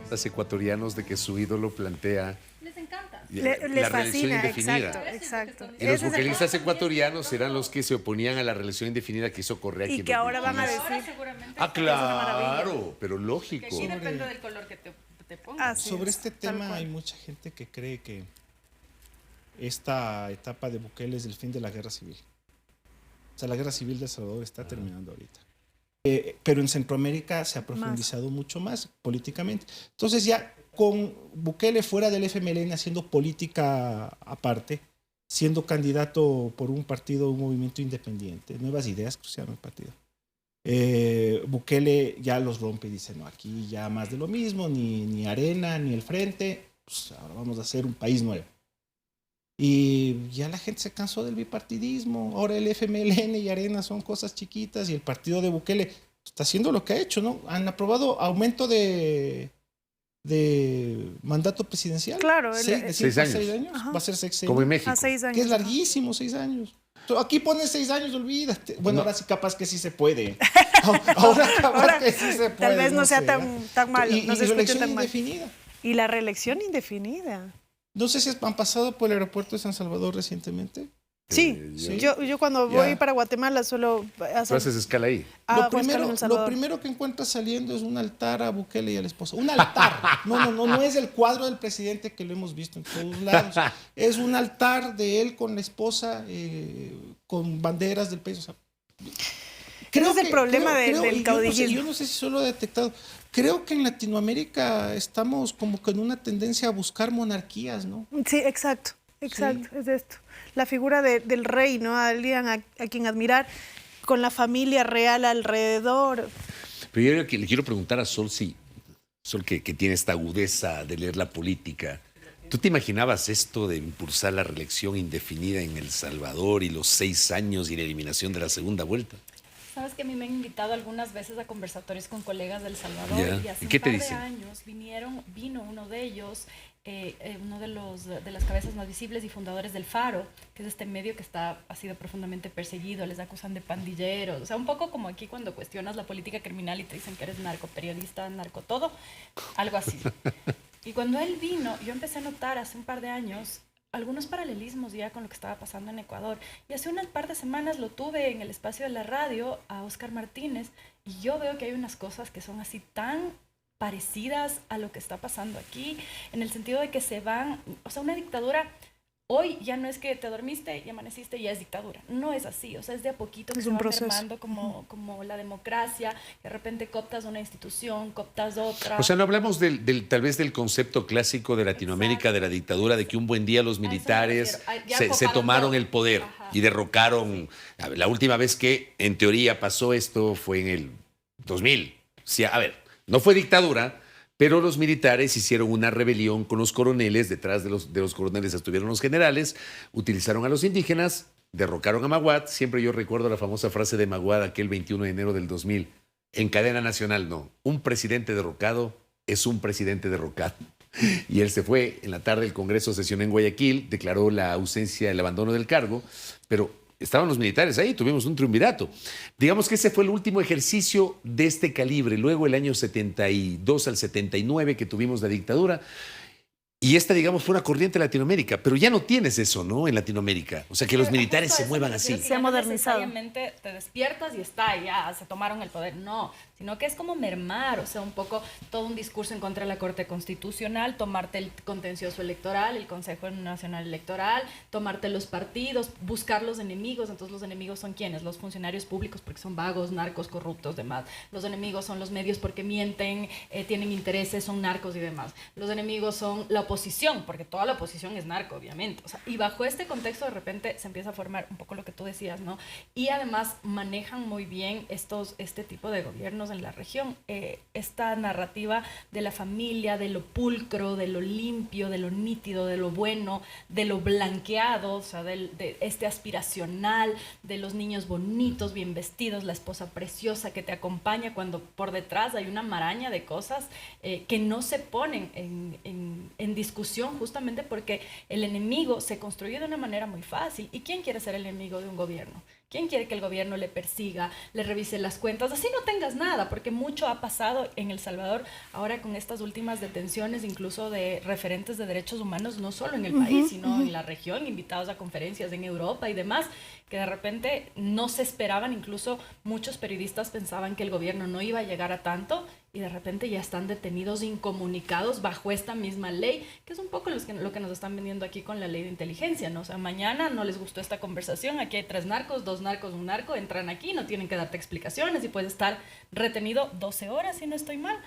demócratas ecuatorianos de que su ídolo plantea Les encanta. la Les reelección fascina, indefinida. exacto. Y los Ese es el- buquelistas ecuatorianos eran los que se oponían a la reelección indefinida que hizo Correa. Y aquí en que ahora van a 2015. decir... Seguramente. Ah, claro, pero Que lógico. aquí depende del color que te pongas. Así Sobre es, este tal tema cual. hay mucha gente que cree que esta etapa de Bukele es el fin de la guerra civil. O sea, la guerra civil de El Salvador está terminando ahorita. Pero en Centroamérica se ha profundizado mucho más políticamente. Entonces ya con Bukele fuera del FMLN haciendo política aparte, siendo candidato por un partido, un movimiento independiente, Nuevas Ideas, que se llama el partido. Bukele ya los rompe y dice, no, aquí ya más de lo mismo, ni Arena, ni el Frente, pues ahora vamos a hacer un país nuevo. Y ya la gente se cansó del bipartidismo, ahora el FMLN y Arena son cosas chiquitas y el partido de Bukele está haciendo lo que ha hecho, ¿no? Han aprobado aumento de mandato presidencial. Claro, de 5 a 6 6 años. años. Ajá. Va a ser sexenio. Como en México. A 6 años. Que es larguísimo, 6 años. Aquí pones 6 años, olvídate. Bueno, No. ahora sí capaz que sí se puede. Ahora capaz Ahora, que sí se puede. tal vez no sea sé. tan malo, Y no se escuche reelección tan mal. indefinida. Y la reelección indefinida. No sé si han pasado por el aeropuerto de San Salvador recientemente. Sí, Sí. yo cuando Ya. voy para Guatemala suelo Tú hacer... haces escala ahí. Lo primero que encuentras saliendo es un altar a Bukele y a la esposa. Un altar. No es el cuadro del presidente que lo hemos visto en todos lados. Es un altar de él con la esposa, con banderas del país. O sea, Ese es el problema del y caudillismo. yo no sé si solo he detectado. Creo que en Latinoamérica estamos como que en una tendencia a buscar monarquías, ¿no? Sí, exacto, es esto. La figura del rey, ¿no? Alguien a quien admirar, con la familia real alrededor. Pero yo le quiero preguntar a Sol, Sol que tiene esta agudeza de leer la política. ¿Tú te imaginabas esto de impulsar la reelección indefinida en El Salvador y los 6 años y la eliminación de la segunda vuelta? Sabes que a mí me han invitado algunas veces a conversatorios con colegas del Salvador Ya. y hace ¿Y qué un te par de dicen? años vino uno de ellos, uno de las cabezas más visibles y fundadores del Faro, que es este medio que ha sido profundamente perseguido, les acusan de pandilleros, o sea, un poco como aquí cuando cuestionas la política criminal y te dicen que eres narcoperiodista, narco todo, algo así. Y cuando él vino, yo empecé a notar hace un par de años algunos paralelismos ya con lo que estaba pasando en Ecuador. Y hace un par de semanas lo tuve en el espacio de la radio a Oscar Martínez y yo veo que hay unas cosas que son así tan parecidas a lo que está pasando aquí, en el sentido de que se van, o sea, una dictadura, hoy ya no es que te dormiste y amaneciste y ya es dictadura, no es así, o sea, es de a poquito que Es se un va proceso. mermando como la democracia, de repente cooptas una institución, cooptas otra. O sea, no hablamos tal vez del concepto clásico de Latinoamérica, de la dictadura, de que un buen día los militares Ya se coparon tomaron todo. el poder Ajá. y derrocaron. La última vez que en teoría pasó esto fue en el 2000. Sí, a ver, no fue dictadura, pero los militares hicieron una rebelión con los coroneles, detrás de los coroneles estuvieron los generales, utilizaron a los indígenas, derrocaron a Maguad. Siempre yo recuerdo la famosa frase de Maguad aquel 21 de enero del 2000. En cadena nacional, no. Un presidente derrocado es un presidente derrocado. Y él se fue. En la tarde el Congreso sesionó en Guayaquil, declaró la ausencia, el abandono del cargo, pero estaban los militares ahí, tuvimos un triunvirato. Digamos que ese fue el último ejercicio de este calibre. Luego el año 72 al 79 que tuvimos la dictadura. Y esta, digamos, fue una corriente en Latinoamérica, pero ya no tienes eso, ¿no? En Latinoamérica. O sea, que los militares se muevan así. Se ha modernizado. Necesariamente te despiertas y está, ya se tomaron el poder. No, sino que es como mermar, o sea, un poco todo un discurso en contra de la Corte Constitucional, tomarte el contencioso electoral, el Consejo Nacional Electoral, tomarte los partidos, buscar los enemigos. Entonces, los enemigos son ¿quiénes? Los funcionarios públicos porque son vagos, narcos, corruptos, demás. Los enemigos son los medios porque mienten, tienen intereses, son narcos y demás. Los enemigos son la oposición, porque toda la oposición es narco, obviamente. O sea, y bajo este contexto, de repente, se empieza a formar un poco lo que tú decías, ¿no? Y además manejan muy bien este tipo de gobiernos en la región. Esta narrativa de la familia, de lo pulcro, de lo limpio, de lo nítido, de lo bueno, de lo blanqueado, o sea, de este aspiracional, de los niños bonitos, bien vestidos, la esposa preciosa que te acompaña cuando por detrás hay una maraña de cosas que no se ponen en discusión justamente porque el enemigo se construye de una manera muy fácil. ¿Y quién quiere ser el enemigo de un gobierno? ¿Quién quiere que el gobierno le persiga, le revise las cuentas? Así no tengas nada, porque mucho ha pasado en El Salvador ahora con estas últimas detenciones, incluso de referentes de derechos humanos, no solo en el país, sino en la región, invitados a conferencias en Europa y demás, que de repente no se esperaban, incluso muchos periodistas pensaban que el gobierno no iba a llegar a tanto y de repente ya están detenidos, incomunicados bajo esta misma ley, que es un poco lo que nos están vendiendo aquí con la ley de inteligencia, ¿no? O sea, mañana no les gustó esta conversación, aquí hay 3 narcos, 2 narcos, un narco, entran aquí, no tienen que darte explicaciones y puedes estar retenido 12 horas, si no estoy mal,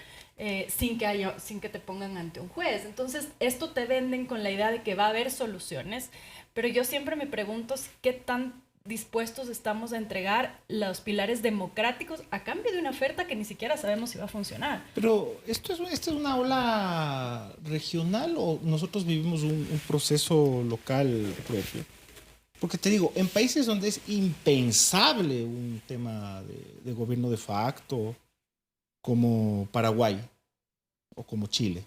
sin que te pongan ante un juez. Entonces, esto te venden con la idea de que va a haber soluciones, pero yo siempre me pregunto qué tan dispuestos estamos a entregar los pilares democráticos a cambio de una oferta que ni siquiera sabemos si va a funcionar. Pero, ¿esto es una ola regional o nosotros vivimos un proceso local propio? Porque te digo, en países donde es impensable un tema de gobierno de facto, como Paraguay o como Chile.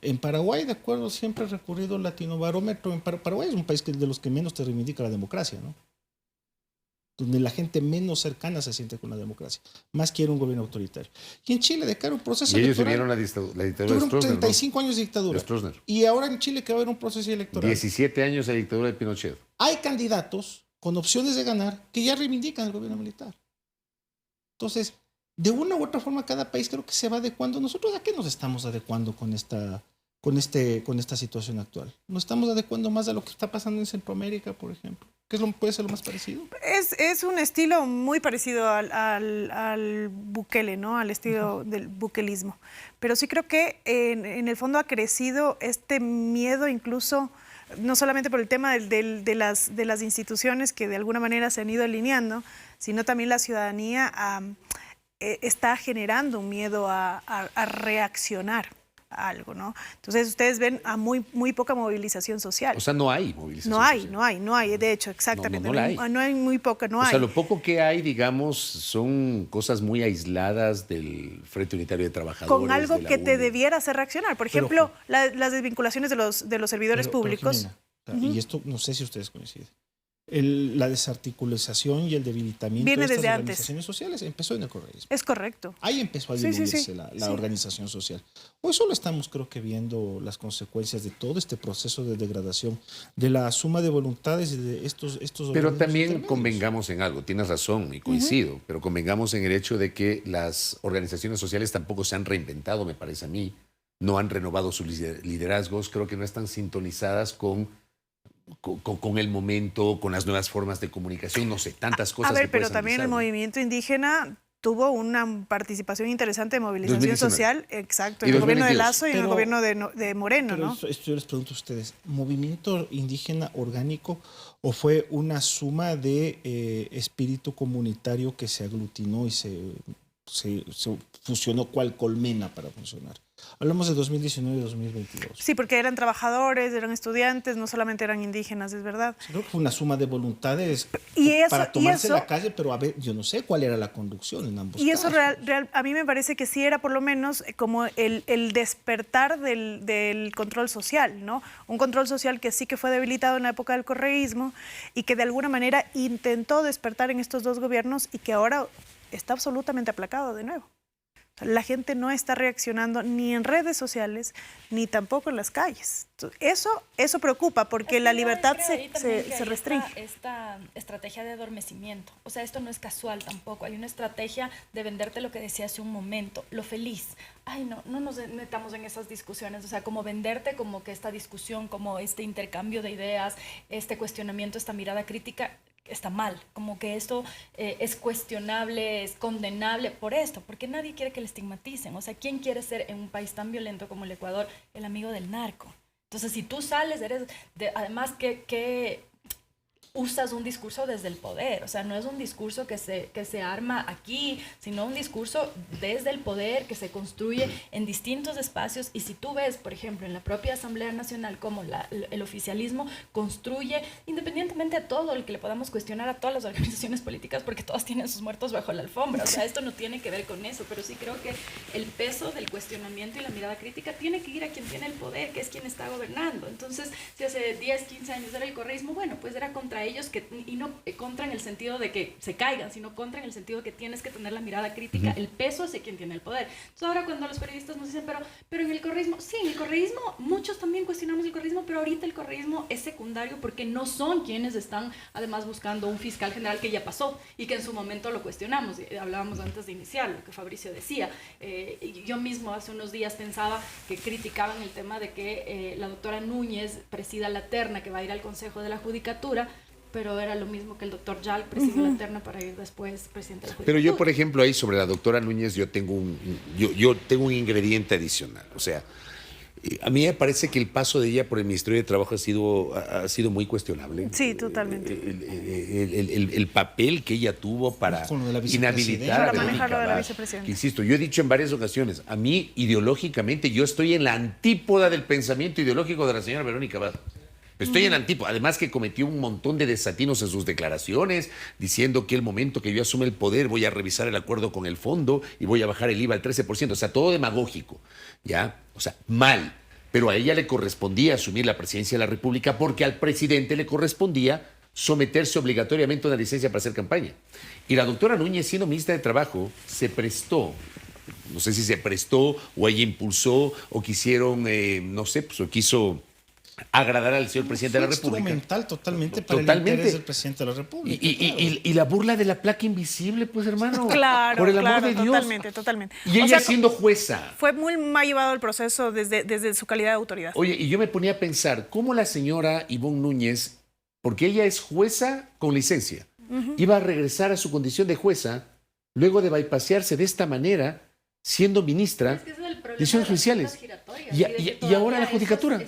En Paraguay, de acuerdo, siempre he recurrido al Latinobarómetro. Paraguay es un país de los que menos te reivindica la democracia, ¿no? Donde la gente menos cercana se siente con la democracia. Más quiere un gobierno autoritario. Y en Chile, de cara a un proceso Y ellos electoral... vivieron la dictadura de Tuvieron Stroessner, 35 años de dictadura. De Stroessner. Y ahora en Chile que va a haber un proceso electoral. 17 años de dictadura de Pinochet. Hay candidatos con opciones de ganar que ya reivindican el gobierno militar. Entonces, de una u otra forma, cada país creo que se va adecuando. ¿Nosotros a qué nos estamos adecuando con esta situación actual? ¿Nos estamos adecuando más a lo que está pasando en Centroamérica, por ejemplo? ¿Qué puede ser lo más parecido? Es un estilo muy parecido al Bukele, ¿no? Al estilo del bukelismo. Pero sí creo que en el fondo ha crecido este miedo incluso, no solamente por el tema de las instituciones que de alguna manera se han ido alineando, sino también la ciudadanía está generando un miedo a reaccionar a algo, ¿no? Entonces ustedes ven a muy poca movilización social. O sea, no hay movilización social. No hay, de hecho, exactamente. No la hay. No hay muy poca, no O hay. sea, lo poco que hay, digamos, son cosas muy aisladas del Frente Unitario de Trabajadores. Con algo de la que te UNE. debiera hacer reaccionar. Por ejemplo, las desvinculaciones de los servidores públicos. Jimena, y esto no sé si ustedes coinciden. La desarticulización y el debilitamiento Viene de estas desde organizaciones antes. sociales empezó en el correísmo. Es correcto. Ahí empezó a Sí, diluirse la organización social. Hoy solo estamos, creo que, viendo las consecuencias de todo este proceso de degradación, de la suma de voluntades y de estos Pero también intermedios. convengamos en algo, tienes razón y coincido, pero convengamos en el hecho de que las organizaciones sociales tampoco se han reinventado, me parece a mí, no han renovado sus liderazgos, creo que no están sintonizadas con el momento, con las nuevas formas de comunicación, no sé, tantas cosas. A ver, que puedes pero también el analizar, ¿no? movimiento indígena tuvo una participación interesante de movilización 2019. social, exacto, Y en el gobierno de 2022. Lazo y en el gobierno de Moreno, Pero ¿no? esto yo les pregunto a ustedes, ¿movimiento indígena orgánico o fue una suma de espíritu comunitario que se aglutinó y se fusionó cual colmena para funcionar? Hablamos de 2019 y 2022. Sí, porque eran trabajadores, eran estudiantes, no solamente eran indígenas, es verdad. Creo que fue una suma de voluntades para tomarse la calle, pero a ver, yo no sé cuál era la conducción en ambos y eso casos. a mí me parece que sí era por lo menos como el despertar del control social, ¿no? Un control social que sí que fue debilitado en la época del correísmo y que de alguna manera intentó despertar en estos dos gobiernos y que ahora está absolutamente aplacado de nuevo. La gente no está reaccionando ni en redes sociales ni tampoco en las calles. Entonces, eso preocupa porque la libertad se restringe. Esta estrategia de adormecimiento. O sea, esto no es casual tampoco. Hay una estrategia de venderte lo que decía hace un momento, lo feliz. Ay, no nos metamos en esas discusiones. O sea, como venderte como que esta discusión, como este intercambio de ideas, este cuestionamiento, esta mirada crítica, está mal, como que esto es cuestionable, es condenable por esto, porque nadie quiere que le estigmaticen. O sea, ¿quién quiere ser en un país tan violento como el Ecuador el amigo del narco? Entonces, si tú sales, además, qué usas un discurso desde el poder, o sea, no es un discurso que se arma aquí, sino un discurso desde el poder que se construye en distintos espacios. Y si tú ves, por ejemplo, en la propia Asamblea Nacional, cómo el oficialismo construye, independientemente a todo el que le podamos cuestionar a todas las organizaciones políticas, porque todas tienen sus muertos bajo la alfombra, o sea, esto no tiene que ver con eso, pero sí creo que el peso del cuestionamiento y la mirada crítica tiene que ir a quien tiene el poder, que es quien está gobernando. Entonces, si hace 10, 15 años era el correísmo, bueno, pues era contra ellos, y no contra en el sentido de que se caigan, sino contra en el sentido de que tienes que tener la mirada crítica, el peso hacia quien tiene el poder. Entonces ahora cuando los periodistas nos dicen, pero en el correísmo, sí, en el correísmo, muchos también cuestionamos el correísmo, pero ahorita el correísmo es secundario porque no son quienes están además buscando un fiscal general que ya pasó y que en su momento lo cuestionamos. Hablábamos antes de iniciar, lo que Fabricio decía. Yo mismo hace unos días pensaba que criticaban el tema de que la doctora Núñez presida la terna que va a ir al Consejo de la Judicatura, pero era lo mismo que el doctor Yal presidió la terna para ir después presidente de la Judicatura. Pero yo, por ejemplo, ahí sobre la doctora Núñez, yo tengo un ingrediente adicional. O sea, a mí me parece que el paso de ella por el Ministerio de Trabajo ha sido muy cuestionable. Sí, totalmente. El papel que ella tuvo para inhabilitar a Verónica Abad, que, insisto, yo he dicho en varias ocasiones, a mí ideológicamente yo estoy en la antípoda del pensamiento ideológico de la señora Verónica Abad. Estoy en la antípoda. Además que cometió un montón de desatinos en sus declaraciones, diciendo que el momento que yo asume el poder voy a revisar el acuerdo con el fondo y voy a bajar el IVA al 13%. O sea, todo demagógico, ¿ya? O sea, mal. Pero a ella le correspondía asumir la presidencia de la República porque al presidente le correspondía someterse obligatoriamente a una licencia para hacer campaña. Y la doctora Núñez, siendo ministra de Trabajo, se prestó, no sé si se prestó o ella impulsó o quisieron, no sé, pues o quiso agradar al señor presidente de la República. Instrumental totalmente para el interés del presidente de la República. Y la burla de la placa invisible, pues hermano. Claro, por el amor claro, de Dios. totalmente, totalmente. Y ella siendo jueza. Fue muy mal llevado el proceso desde su calidad de autoridad. Oye, y yo me ponía a pensar, ¿cómo la señora Ivonne Núñez, porque ella es jueza con licencia, iba a regresar a su condición de jueza luego de bypasearse de esta manera, siendo ministra de decisiones judiciales? Y ahora la judicatura.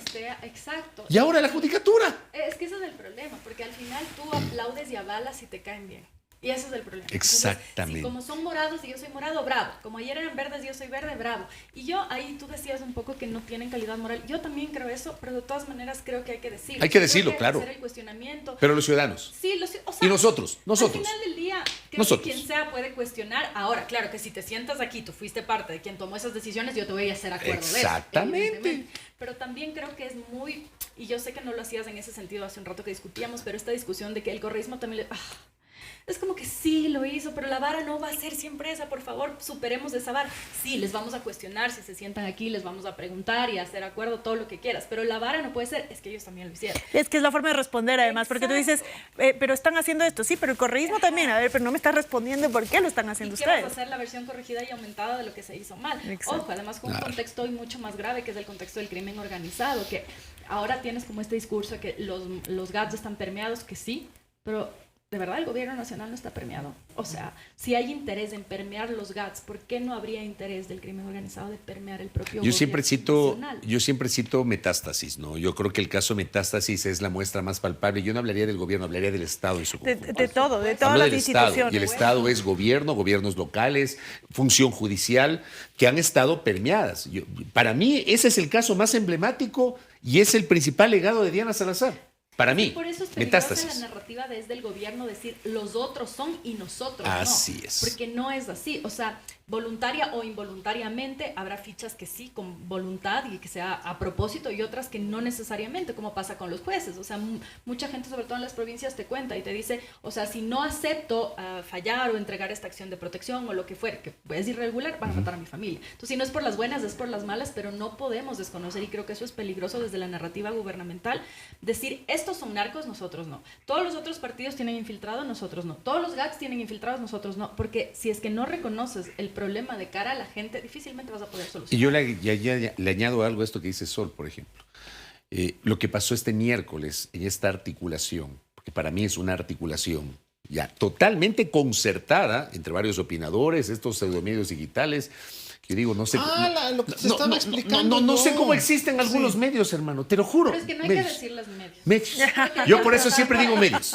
Exacto. Y ahora la judicatura. Es que ese es el problema, porque al final tú aplaudes y avalas si te caen bien. Y ese es el problema. Exactamente. Entonces, si como son morados y yo soy morado, bravo. Como ayer eran verdes y yo soy verde, bravo. Y yo, ahí tú decías un poco que no tienen calidad moral. Yo también creo eso, pero de todas maneras creo que hay que decirlo. Hay que decirlo, hay claro. Que hacer el cuestionamiento. Pero los ciudadanos. Sí, o sea, y nosotros. Al final del día, creo que quien sea puede cuestionar. Ahora, claro que si te sientas aquí, tú fuiste parte de quien tomó esas decisiones, yo te voy a hacer acuerdo de eso. Exactamente. Pero también creo que es muy, y yo sé que no lo hacías en ese sentido hace un rato que discutíamos, pero esta discusión de que el correísmo también es como que sí lo hizo, pero la vara no va a ser siempre esa, por favor, superemos esa vara. Sí, les vamos a cuestionar, si se sientan aquí, les vamos a preguntar y a hacer acuerdo, todo lo que quieras, pero la vara no puede ser, es que ellos también lo hicieron. Es que es la forma de responder además, porque tú dices, pero están haciendo esto, sí, pero el correísmo también, a ver, pero no me estás respondiendo por qué lo están haciendo ¿Y ustedes? qué vas a hacer la versión corregida y aumentada de lo que se hizo mal? Exacto. Ojo, además con un contexto hoy mucho más grave, que es el contexto del crimen organizado, que ahora tienes como este discurso de que los GATS están permeados, que sí, pero ¿de verdad el gobierno nacional no está permeado? O sea, si hay interés en permear los GATS, ¿por qué no habría interés del crimen organizado de permear el propio yo gobierno nacional? Yo siempre cito Metástasis, ¿no? Yo creo que el caso Metástasis es la muestra más palpable. Yo no hablaría del gobierno, hablaría del Estado en su conjunto. De todas Hablo las del Estado, instituciones. y el Estado es gobierno, gobiernos locales, función judicial, que han estado permeadas. Para mí, ese es el caso más emblemático y es el principal legado de Diana Salazar. Para mí, por eso es peligrosa la narrativa desde el gobierno decir los otros son y nosotros así no. Es. Porque no es así. O sea, voluntaria o involuntariamente habrá fichas que sí, con voluntad y que sea a propósito, y otras que no necesariamente, como pasa con los jueces. O sea, mucha gente, sobre todo en las provincias, te cuenta y te dice, o sea, si no acepto fallar o entregar esta acción de protección o lo que fuera, que es irregular, van a matar a mi familia. Entonces, si no es por las buenas, es por las malas, pero no podemos desconocer, y creo que eso es peligroso desde la narrativa gubernamental, decir, estos son narcos, nosotros no. Todos los otros partidos tienen infiltrados, nosotros no. Todos los GATS tienen infiltrados, nosotros no. Porque si es que no reconoces el problema de cara a la gente, difícilmente vas a poder solucionar. Y yo le añado algo a esto que dice Sol, por ejemplo. Lo que pasó este miércoles en esta articulación, porque para mí es una articulación ya totalmente concertada entre varios opinadores, estos pseudomedios digitales, Que digo, no sé. Lo que te estaba explicando. No sé cómo existen algunos medios, hermano, te lo juro. Pero es que no hay medios. que decirles medios. Medios. Yo por eso siempre digo medios.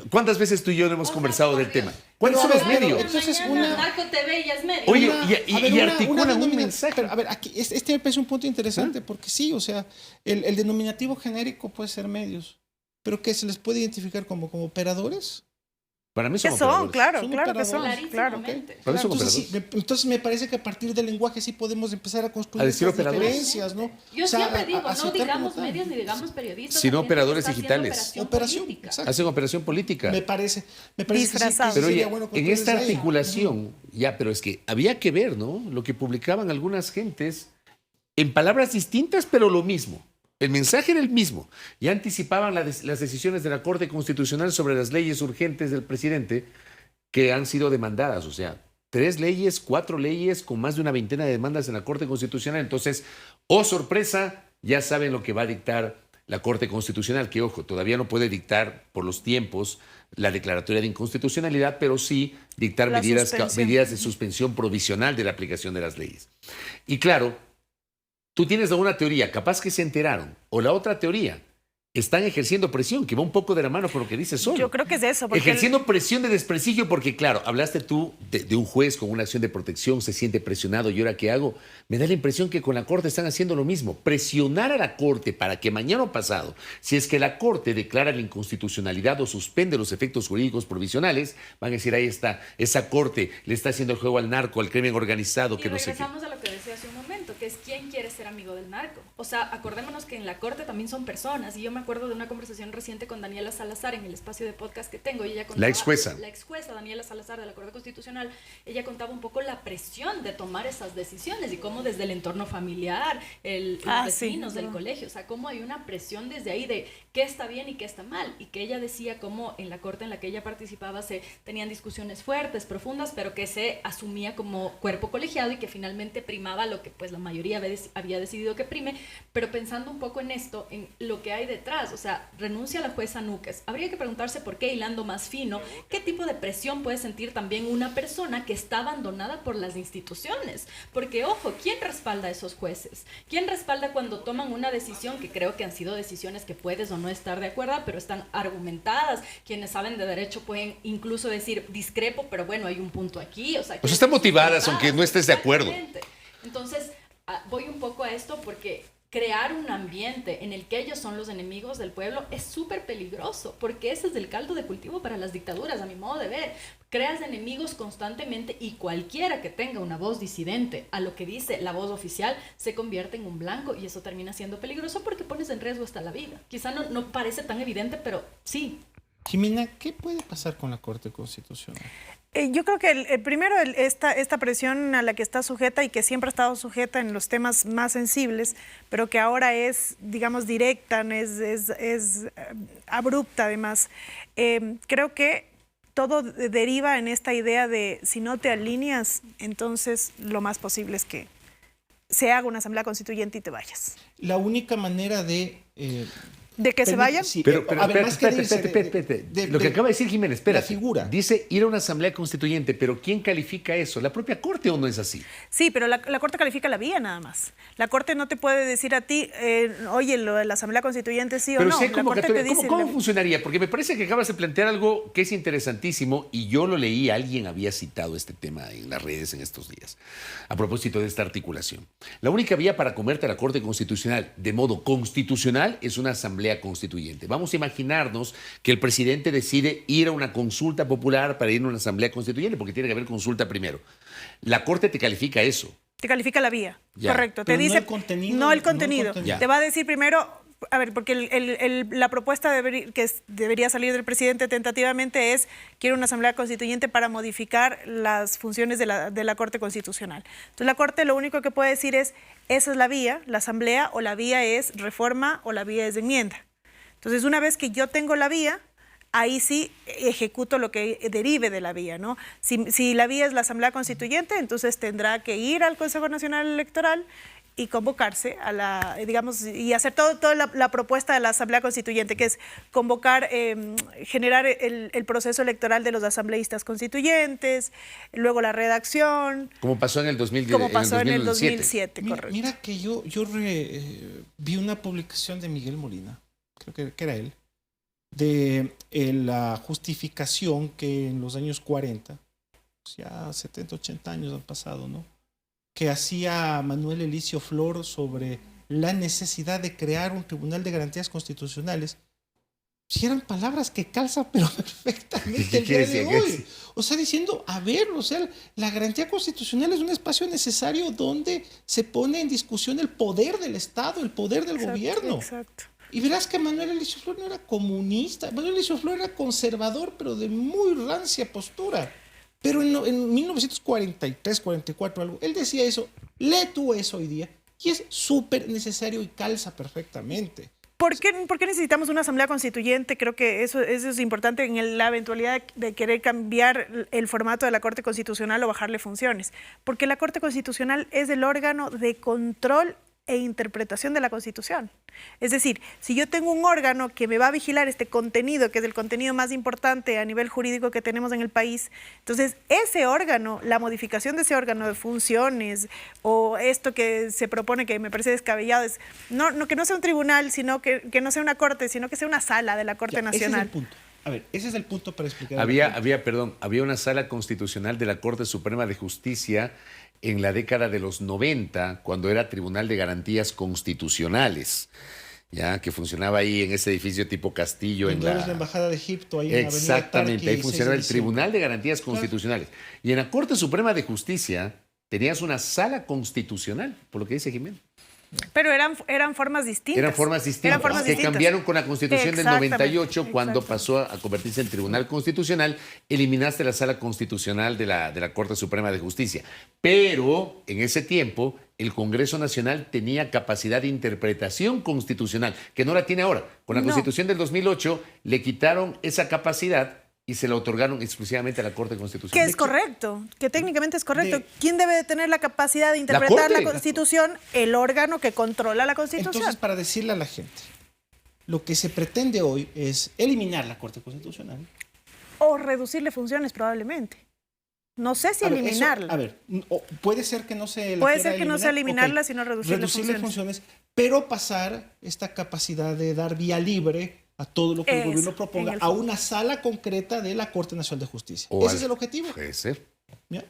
¿Cuántas veces tú y yo no hemos conversado del tema? ¿Cuáles son los medios? Entonces, Narco TV ya es medio. Oye, y articulan un mensaje. Pero, a ver, aquí, este me parece un punto interesante, porque sí, o sea, el denominativo genérico puede ser medios, pero que se les puede identificar como operadores. Para mí son ¿Qué son? operadores. Claro, Son claro que son. operadores. Claro. Para mí son Entonces, operadores. sí, entonces me parece que a partir del lenguaje sí podemos empezar a construir A decir estas operadores. diferencias, ¿no? Yo O sea, siempre digo, no aceptar digamos como tal. medios ni digamos periodistas. Sino la gente operadores que está haciendo digitales. Operación, política. exacto. Hacen operación política. Me parece Disfrazados. Pero sería oye, bueno en construir esta desde ahí. articulación, ya, pero es que había que ver, ¿no? Lo que publicaban algunas gentes en palabras distintas, pero lo mismo. El mensaje era el mismo. Ya anticipaban las decisiones de la Corte Constitucional sobre las leyes urgentes del presidente que han sido demandadas. O sea, 3 leyes, 4 leyes, con más de una veintena de demandas en la Corte Constitucional. Entonces, oh sorpresa, ya saben lo que va a dictar la Corte Constitucional, que ojo, todavía no puede dictar por los tiempos la declaratoria de inconstitucionalidad, pero sí dictar La medidas suspensión. de suspensión provisional de la aplicación de las leyes. Y claro, tú tienes una teoría, capaz que se enteraron, o la otra teoría, están ejerciendo presión, que va un poco de la mano con lo que dice Sol. Yo creo que es eso. Porque Ejerciendo presión de desprestigio, porque claro, hablaste tú de un juez con una acción de protección, se siente presionado, ¿y ahora qué hago? Me da la impresión que con la Corte están haciendo lo mismo, presionar a la Corte para que mañana o pasado, si es que la Corte declara la inconstitucionalidad o suspende los efectos jurídicos provisionales, van a decir, ahí está, esa Corte le está haciendo el juego al narco, al crimen organizado, Y que no sé qué. regresamos a lo que decía hace un momento, que es quién quiere ser amigo del narco. O sea, acordémonos que en la corte también son personas, y yo me acuerdo de una conversación reciente con Daniela Salazar en el espacio de podcast que tengo, y ella contaba, La ex jueza. La ex jueza Daniela Salazar de la Corte Constitucional, ella contaba un poco la presión de tomar esas decisiones y cómo desde el entorno familiar, los vecinos del colegio, o sea, cómo hay una presión desde ahí de qué está bien y qué está mal, y que ella decía cómo en la corte en la que ella participaba se tenían discusiones fuertes, profundas, pero que se asumía como cuerpo colegiado y que finalmente primaba lo que pues la mayoría había decidido que prime, pero pensando un poco en esto, en lo que hay detrás, o sea, renuncia la jueza Núquez, habría que preguntarse por qué, hilando más fino, qué tipo de presión puede sentir también una persona que está abandonada por las instituciones, porque ojo, ¿quién respalda a esos jueces? ¿Quién respalda cuando toman una decisión que creo que han sido decisiones que puedes o no estar de acuerdo, pero están argumentadas? Quienes saben de derecho pueden incluso decir discrepo, pero bueno, hay un punto aquí, o sea, Pues están motivadas, aunque no estés de acuerdo. Exactamente. Entonces, voy un poco a esto porque crear un ambiente en el que ellos son los enemigos del pueblo es súper peligroso, porque ese es el caldo de cultivo para las dictaduras, a mi modo de ver. Creas enemigos constantemente y cualquiera que tenga una voz disidente a lo que dice la voz oficial se convierte en un blanco, y eso termina siendo peligroso porque pones en riesgo hasta la vida. Quizá no parece tan evidente, pero sí. Jimena, ¿qué puede pasar con la Corte Constitucional? Yo creo que primero esta presión a la que está sujeta y que siempre ha estado sujeta en los temas más sensibles, pero que ahora es, digamos, directa, es abrupta además. Creo que todo deriva en esta idea de si no te alineas, entonces lo más posible es que se haga una asamblea constituyente y te vayas. La única manera de... ¿De que se vayan? Sí, Pero a ver, más que de irse, espérate. Lo que acaba de decir Jiménez, espérate. La figura. Dice ir a una asamblea constituyente, pero ¿quién califica eso? ¿La propia Corte o no es así? Sí, pero la Corte califica la vía nada más. La Corte no te puede decir a ti, oye, lo de la asamblea constituyente sí o Pero no. si hay La Corte convocatoria, te dice... ¿cómo funcionaría? Porque me parece que acabas de plantear algo que es interesantísimo y yo lo leí, alguien había citado este tema en las redes en estos días, a propósito de esta articulación. La única vía para comerte a la Corte Constitucional de modo constitucional es una asamblea constituyente. Vamos a imaginarnos que el presidente decide ir a una consulta popular para ir a una asamblea constituyente, porque tiene que haber consulta primero. La Corte te califica eso. Te califica la vía, Ya. correcto. Pero te no dice, el contenido, no el no el contenido. contenido. Te va a decir primero, a ver, porque la propuesta debería salir del presidente tentativamente es, quiero una asamblea constituyente para modificar las funciones de la Corte Constitucional. Entonces la Corte lo único que puede decir es, esa es la vía, la asamblea, o la vía es reforma o la vía es enmienda. Entonces, una vez que yo tengo la vía, ahí sí ejecuto lo que derive de la vía, ¿no? Si la vía es la Asamblea Constituyente, entonces tendrá que ir al Consejo Nacional Electoral y convocarse a la, digamos, y hacer toda la propuesta de la Asamblea Constituyente, que es convocar, generar el proceso electoral de los asambleístas constituyentes, luego la redacción. Como pasó en el 2010, Como pasó en el 2007. 2007, correcto. Mira que yo vi una publicación de Miguel Molina, creo que era él, de la justificación que en los años 40, ya 70, 80 años han pasado, ¿no?, que hacía Manuel Elicio Flor sobre la necesidad de crear un tribunal de garantías constitucionales. Si eran palabras que calzan pero perfectamente el día de hoy. O sea, diciendo, a ver, o sea, la garantía constitucional es un espacio necesario donde se pone en discusión el poder del Estado, el poder del gobierno. Exacto. Y verás que Manuel Elicio Flor no era comunista, Manuel Elicio Flor era conservador, pero de muy rancia postura. Pero en 1943, 44, algo, él decía eso, lee tú eso hoy día, y es súper necesario y calza perfectamente. ¿Por qué necesitamos una asamblea constituyente? Creo que eso es importante en la eventualidad de querer cambiar el formato de la Corte Constitucional o bajarle funciones. Porque la Corte Constitucional es el órgano de control e interpretación de la Constitución. Es decir, si yo tengo un órgano que me va a vigilar este contenido, que es el contenido más importante a nivel jurídico que tenemos en el país, entonces ese órgano, la modificación de ese órgano de funciones o esto que se propone, que me parece descabellado, es que no sea un tribunal, sino que no sea una corte, sino que sea una sala de la Corte Nacional. Ese es el punto. A ver, ese es el punto para explicar. Había una sala constitucional de la Corte Suprema de Justicia en la década de los 90, cuando era Tribunal de Garantías Constitucionales, ya que funcionaba ahí en ese edificio tipo castillo. En la Embajada de Egipto, ahí en la Avenida Exactamente, Tarqui, ahí funcionaba el 6 de Tribunal de Garantías Constitucionales. Y en la Corte Suprema de Justicia tenías una sala constitucional, por lo que dice Jimena. Pero eran formas distintas. Eran formas distintas, que cambiaron con la Constitución del 98, cuando pasó a convertirse en Tribunal Constitucional. Eliminaste la Sala Constitucional de la Corte Suprema de Justicia. Pero en ese tiempo el Congreso Nacional tenía capacidad de interpretación constitucional, que no la tiene ahora. Con la Constitución del 2008 le quitaron esa capacidad y se la otorgaron exclusivamente a la Corte Constitucional. Que es correcto, que técnicamente es correcto. ¿Quién debe de tener la capacidad de interpretar la Constitución? El órgano que controla la Constitución. Entonces, para decirle a la gente, lo que se pretende hoy es eliminar la Corte Constitucional. O reducirle funciones, probablemente. No sé si eliminarla. Puede ser que no se Puede ser que no sea eliminarla, sino reducirle funciones. Pero pasar esta capacidad de dar vía libre a todo lo que el gobierno proponga a una sala concreta de la Corte Nacional de Justicia. Ese es el objetivo. Debe ser.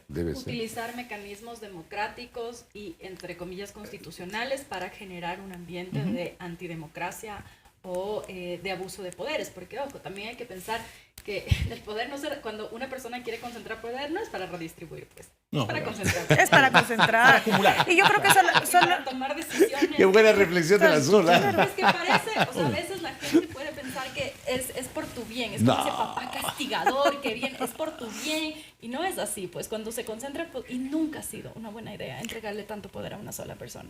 Debe ser. Utilizar mecanismos democráticos y, entre comillas, constitucionales para generar un ambiente de antidemocracia o de abuso de poderes. Porque, ojo, también hay que pensar que el poder cuando una persona quiere concentrar poder, no es para redistribuir, pues. No, es para concentrar. Es para concentrar. Acumular. Y yo creo que para tomar decisiones. Qué buena reflexión de la sola. Pero es que parece, o sea, a veces la gente puede pensar que es por tu bien, es como ese papá castigador que viene, es por tu bien, y no es así, pues cuando se concentra, y nunca ha sido una buena idea entregarle tanto poder a una sola persona.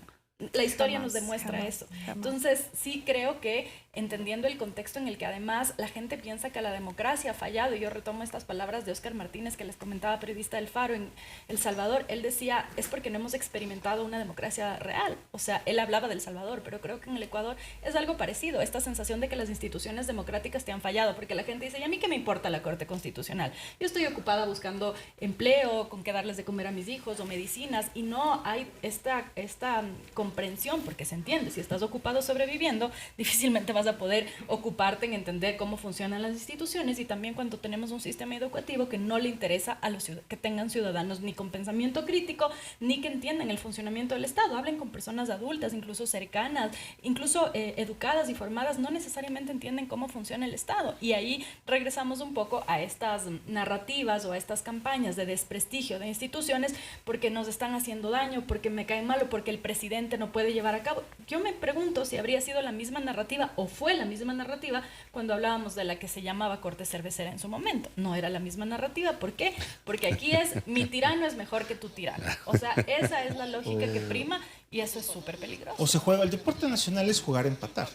La historia nos demuestra eso. Entonces, sí creo que entendiendo el contexto en el que además la gente piensa que la democracia ha fallado, y yo retomo estas palabras de Óscar Martínez, que les comentaba, periodista del Faro en El Salvador, él decía, es porque no hemos experimentado una democracia real. O sea, él hablaba del Salvador, pero creo que en el Ecuador es algo parecido, esta sensación de que las instituciones democráticas te han fallado, porque la gente dice, ¿y a mí qué me importa la Corte Constitucional? Yo estoy ocupada buscando empleo, con qué darles de comer a mis hijos o medicinas, y no hay esta comprensión, porque se entiende, si estás ocupado sobreviviendo, difícilmente vas a poder ocuparte en entender cómo funcionan las instituciones, y también cuando tenemos un sistema educativo que no le interesa a los que tengan ciudadanos ni con pensamiento crítico, ni que entiendan el funcionamiento del Estado. Hablen con personas adultas, incluso cercanas, incluso educadas y formadas, no necesariamente entienden cómo funciona el Estado. Y ahí regresamos un poco a estas narrativas o a estas campañas de desprestigio de instituciones porque nos están haciendo daño, porque me caen mal o porque el presidente no puede llevar a cabo. Yo me pregunto si habría sido la misma narrativa o fue la misma narrativa cuando hablábamos de la que se llamaba Corte Cervecera en su momento. No era la misma narrativa. ¿Por qué? Porque aquí es mi tirano es mejor que tu tirano. O sea, esa es la lógica que prima, Y eso es súper peligroso. O se juega, el deporte nacional es jugar a empatar.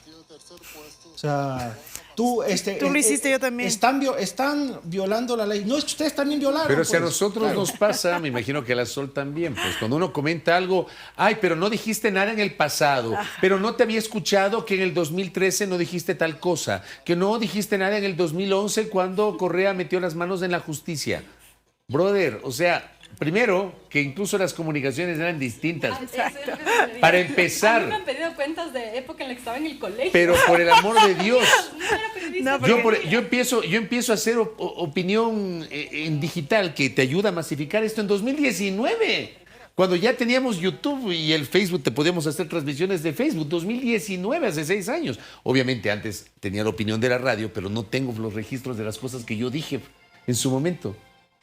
O sea, tú lo hiciste, yo también. Están violando la ley. No, es que ustedes también violaron. Pero si a pues. nosotros Claro. nos pasa, me imagino que a la Sol también, pues cuando uno comenta algo, ay, pero no dijiste nada en el pasado, pero no te había escuchado que en el 2013 no dijiste tal cosa, que no dijiste nada en el 2011 cuando Correa metió las manos en la justicia. Brother, o sea, primero, que incluso las comunicaciones eran distintas. Ah, eso es lo que se me dice. Para empezar. A mí me han pedido cuentas de época en la que estaba en el colegio. Pero por el amor de Dios. No era periodista. No, Yo empiezo a hacer opinión en digital que te ayuda a masificar esto en 2019. Cuando ya teníamos YouTube y el Facebook, te podíamos hacer transmisiones de Facebook. 2019, hace 6 años. Obviamente antes tenía la opinión de la radio, pero no tengo los registros de las cosas que yo dije en su momento.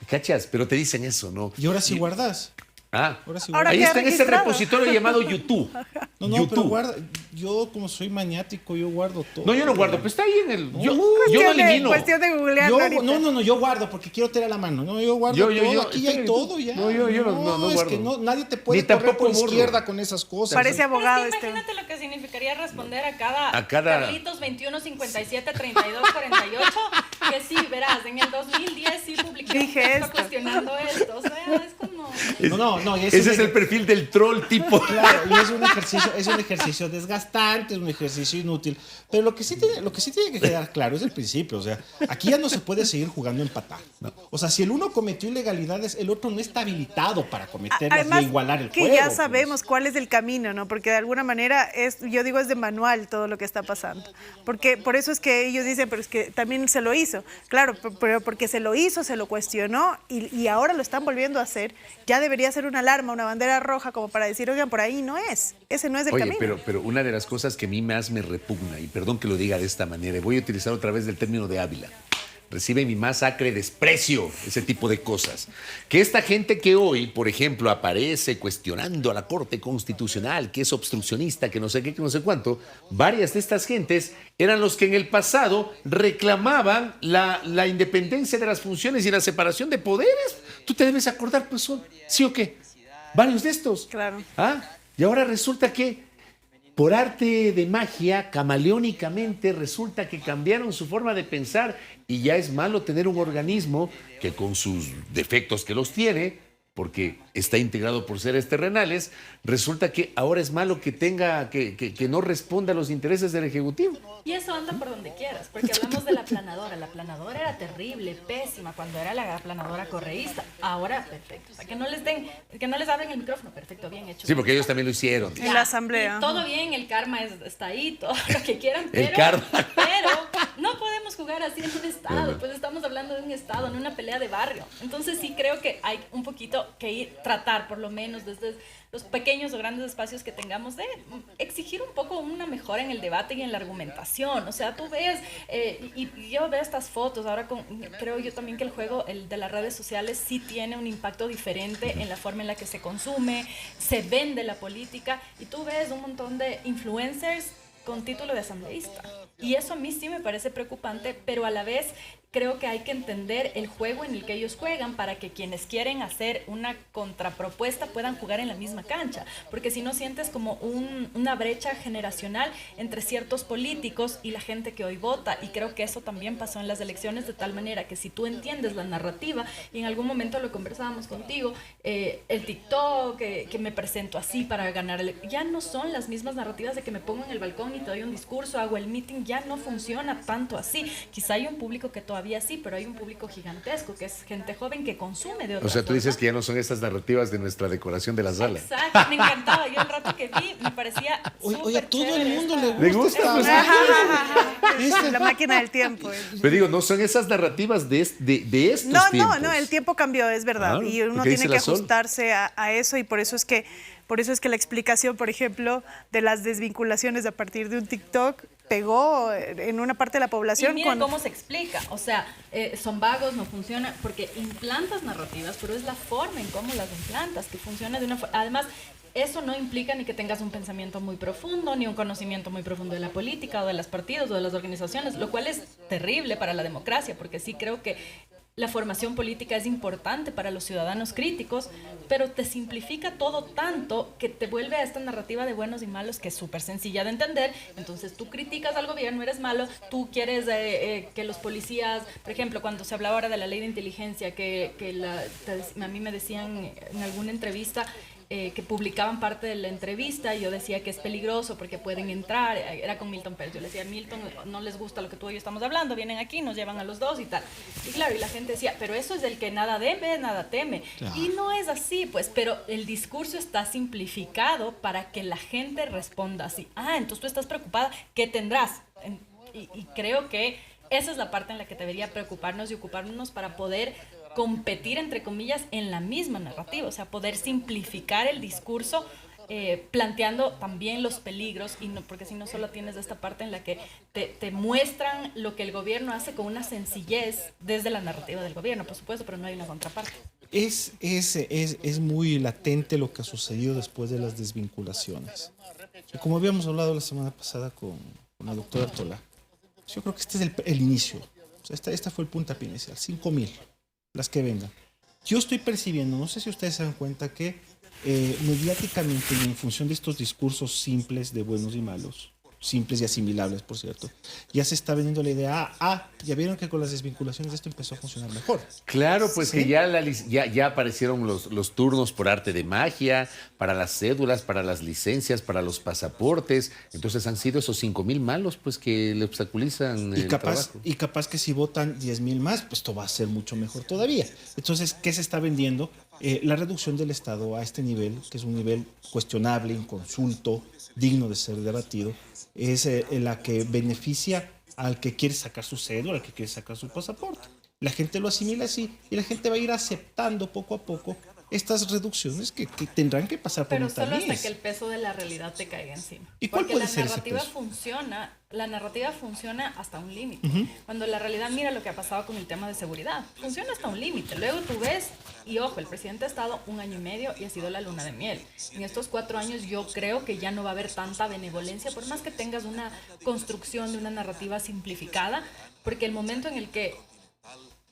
¿Cachas? Pero te dicen eso, ¿no? Y ahora sí guardas. Ah, Ahora sí Ahora guardas. ahí queda está en ese registrado. repositorio llamado YouTube. No, pero YouTube. guarda. Yo, como soy maniático, yo guardo todo. No, yo no guardo, pues está ahí en el. Yo no Cuestión de- elimino. Cuestión de googlear ahorita. No, yo guardo porque quiero tener a la mano. No, yo guardo todo. Aquí ya hay todo ya. No, yo no es guardo. que nadie te puede Ni correr tampoco por borro. izquierda con esas cosas. Parece Pero abogado es que este. imagínate lo que significaría responder a cada Carlitos 21 57 32 48, que sí, verás, en el 2010 sí publiqué un Dije texto esto. cuestionando esto. O sea, es como... No, y Ese es el perfil del troll tipo. Claro, y es un ejercicio desgastante, es un ejercicio inútil. Pero lo que sí tiene que quedar claro es el principio. O sea, aquí ya no se puede seguir jugando a empatar. O sea, si el uno cometió ilegalidades, el otro no está habilitado para cometerlas Además, y igualar el que juego. ya pues. sabemos cuál es el camino, ¿no? Porque de alguna manera yo digo, es de manual todo lo que está pasando. Porque por eso es que ellos dicen, pero es que también se lo hizo. Claro, pero porque se lo hizo, se lo cuestionó y ahora lo están volviendo a hacer. Ya debería ser una alarma, una bandera roja como para decir, oigan, por ahí no es. Ese no es el Oye, camino. pero una de las cosas que a mí más me repugna, y perdón que lo diga de esta manera, y voy a utilizar otra vez el término de Ávila, recibe mi más acre desprecio ese tipo de cosas. Que esta gente que hoy, por ejemplo, aparece cuestionando a la Corte Constitucional, que es obstruccionista, que no sé qué, que no sé cuánto, varias de estas gentes eran los que en el pasado reclamaban la independencia de las funciones y la separación de poderes. Tú te debes acordar, pues, ¿sí o qué? Varios de estos. Claro. ¿Ah? Y ahora resulta que por arte de magia, camaleónicamente, resulta que cambiaron su forma de pensar y ya es malo tener un organismo que con sus defectos que los tiene, porque está integrado por seres terrenales, resulta que ahora es malo que tenga, que no responda a los intereses del Ejecutivo. Y eso anda por donde quieras, porque hablamos de la aplanadora. La aplanadora era terrible, pésima, cuando era la aplanadora correísta. Ahora, perfecto. O sea, que no les abren el micrófono. Perfecto, bien hecho. Sí, porque ellos también lo hicieron. En la asamblea. Y todo bien, el karma está ahí, todo lo que quieran, El pero, karma. pero no podemos jugar así en un estado, pues estamos hablando de un estado, no una pelea de barrio. Entonces sí creo que hay un poquito que tratar, por lo menos desde los pequeños o grandes espacios que tengamos, de exigir un poco una mejora en el debate y en la argumentación. O sea, tú ves, y yo veo estas fotos, ahora creo yo también que el juego, el de las redes sociales, sí tiene un impacto diferente en la forma en la que se consume, se vende la política, y tú ves un montón de influencers con título de asambleísta. Y eso a mí sí me parece preocupante, pero a la vez creo que hay que entender el juego en el que ellos juegan para que quienes quieren hacer una contrapropuesta puedan jugar en la misma cancha. Porque si no sientes como una brecha generacional entre ciertos políticos y la gente que hoy vota. Y creo que eso también pasó en las elecciones, de tal manera que si tú entiendes la narrativa, y en algún momento lo conversábamos contigo, el TikTok, que me presento así para ganar, ya no son las mismas narrativas de que me pongo en el balcón y te doy un discurso, hago el meeting, ya no funciona tanto así. Quizá hay un público que todavía sí, pero hay un público gigantesco que es gente joven que consume de otra O sea, tú forma. dices que ya no son estas narrativas de nuestra decoración de la sala. Exacto, me encantaba. Yo el rato que vi me parecía Oye, a todo el chévere mundo esta- ¿Le gusta? Pues, La máquina del tiempo. pero digo, no son esas narrativas de estos No, tiempos. no, el tiempo cambió, es verdad. Claro. Y uno ¿Qué dice tiene que la Sol? ajustarse a eso, y por eso es que la explicación, por ejemplo, de las desvinculaciones a partir de un TikTok pegó en una parte de la Y población. mira cuando- cómo se explica, o sea, son vagos, no funciona, porque implantas narrativas, pero es la forma en cómo las implantas, que funciona de una forma. Además, eso no implica ni que tengas un pensamiento muy profundo, ni un conocimiento muy profundo de la política, o de los partidos, o de las organizaciones, lo cual es terrible para la democracia, porque sí creo que la formación política es importante para los ciudadanos críticos, pero te simplifica todo tanto que te vuelve a esta narrativa de buenos y malos que es súper sencilla de entender. Entonces tú criticas al gobierno, eres malo, tú quieres que los policías, por ejemplo, cuando se hablaba ahora de la ley de inteligencia, a mí me decían en alguna entrevista, que publicaban parte de la entrevista, y yo decía que es peligroso porque pueden entrar, era con Milton Pérez, yo le decía, Milton, no les gusta lo que tú y yo estamos hablando, vienen aquí, nos llevan a los dos y tal. Y claro, y la gente decía, pero eso es del que nada debe, nada teme. Claro. Y no es así, pues, pero el discurso está simplificado para que la gente responda así. Ah, entonces tú estás preocupada, ¿qué tendrás? Y creo que esa es la parte en la que debería preocuparnos y ocuparnos para poder competir, entre comillas, en la misma narrativa, o sea, poder simplificar el discurso, planteando también los peligros, y no, porque si no solo tienes esta parte en la que te muestran lo que el gobierno hace con una sencillez desde la narrativa del gobierno, por supuesto, pero no hay una contraparte. Es muy latente lo que ha sucedido después de las desvinculaciones. Y como habíamos hablado la semana pasada con la doctora Artola, yo creo que este es el inicio. O sea, esta fue el puntapié inicial, 5,000. Las que vengan. Yo estoy percibiendo, no sé si ustedes se dan cuenta que mediáticamente y en función de estos discursos simples de buenos y malos, simples y asimilables, por cierto, ya se está vendiendo la idea, ya vieron que con las desvinculaciones esto empezó a funcionar mejor. Claro, pues ¿sí? Que ya aparecieron los turnos por arte de magia, para las cédulas, para las licencias, para los pasaportes. Entonces han sido esos 5,000 malos pues que le obstaculizan el trabajo. Y capaz que si votan 10,000 más, pues esto va a ser mucho mejor todavía. Entonces, ¿qué se está vendiendo? La reducción del Estado a este nivel, que es un nivel cuestionable, inconsulto, digno de ser debatido, es la que beneficia al que quiere sacar su cédula, al que quiere sacar su pasaporte. La gente lo asimila así y la gente va a ir aceptando poco a poco estas reducciones que tendrán que pasar por un tamiz. Pero solo hasta que el peso de la realidad te caiga encima. ¿Y cuál Porque puede ser ese peso? La narrativa funciona hasta un límite. Cuando la realidad, mira lo que ha pasado con el tema de seguridad, funciona hasta un límite. Luego tú ves, y ojo, el presidente ha estado 1 año y medio y ha sido la luna de miel. En estos 4 años yo creo que ya no va a haber tanta benevolencia, por más que tengas una construcción de una narrativa simplificada, porque el momento en el que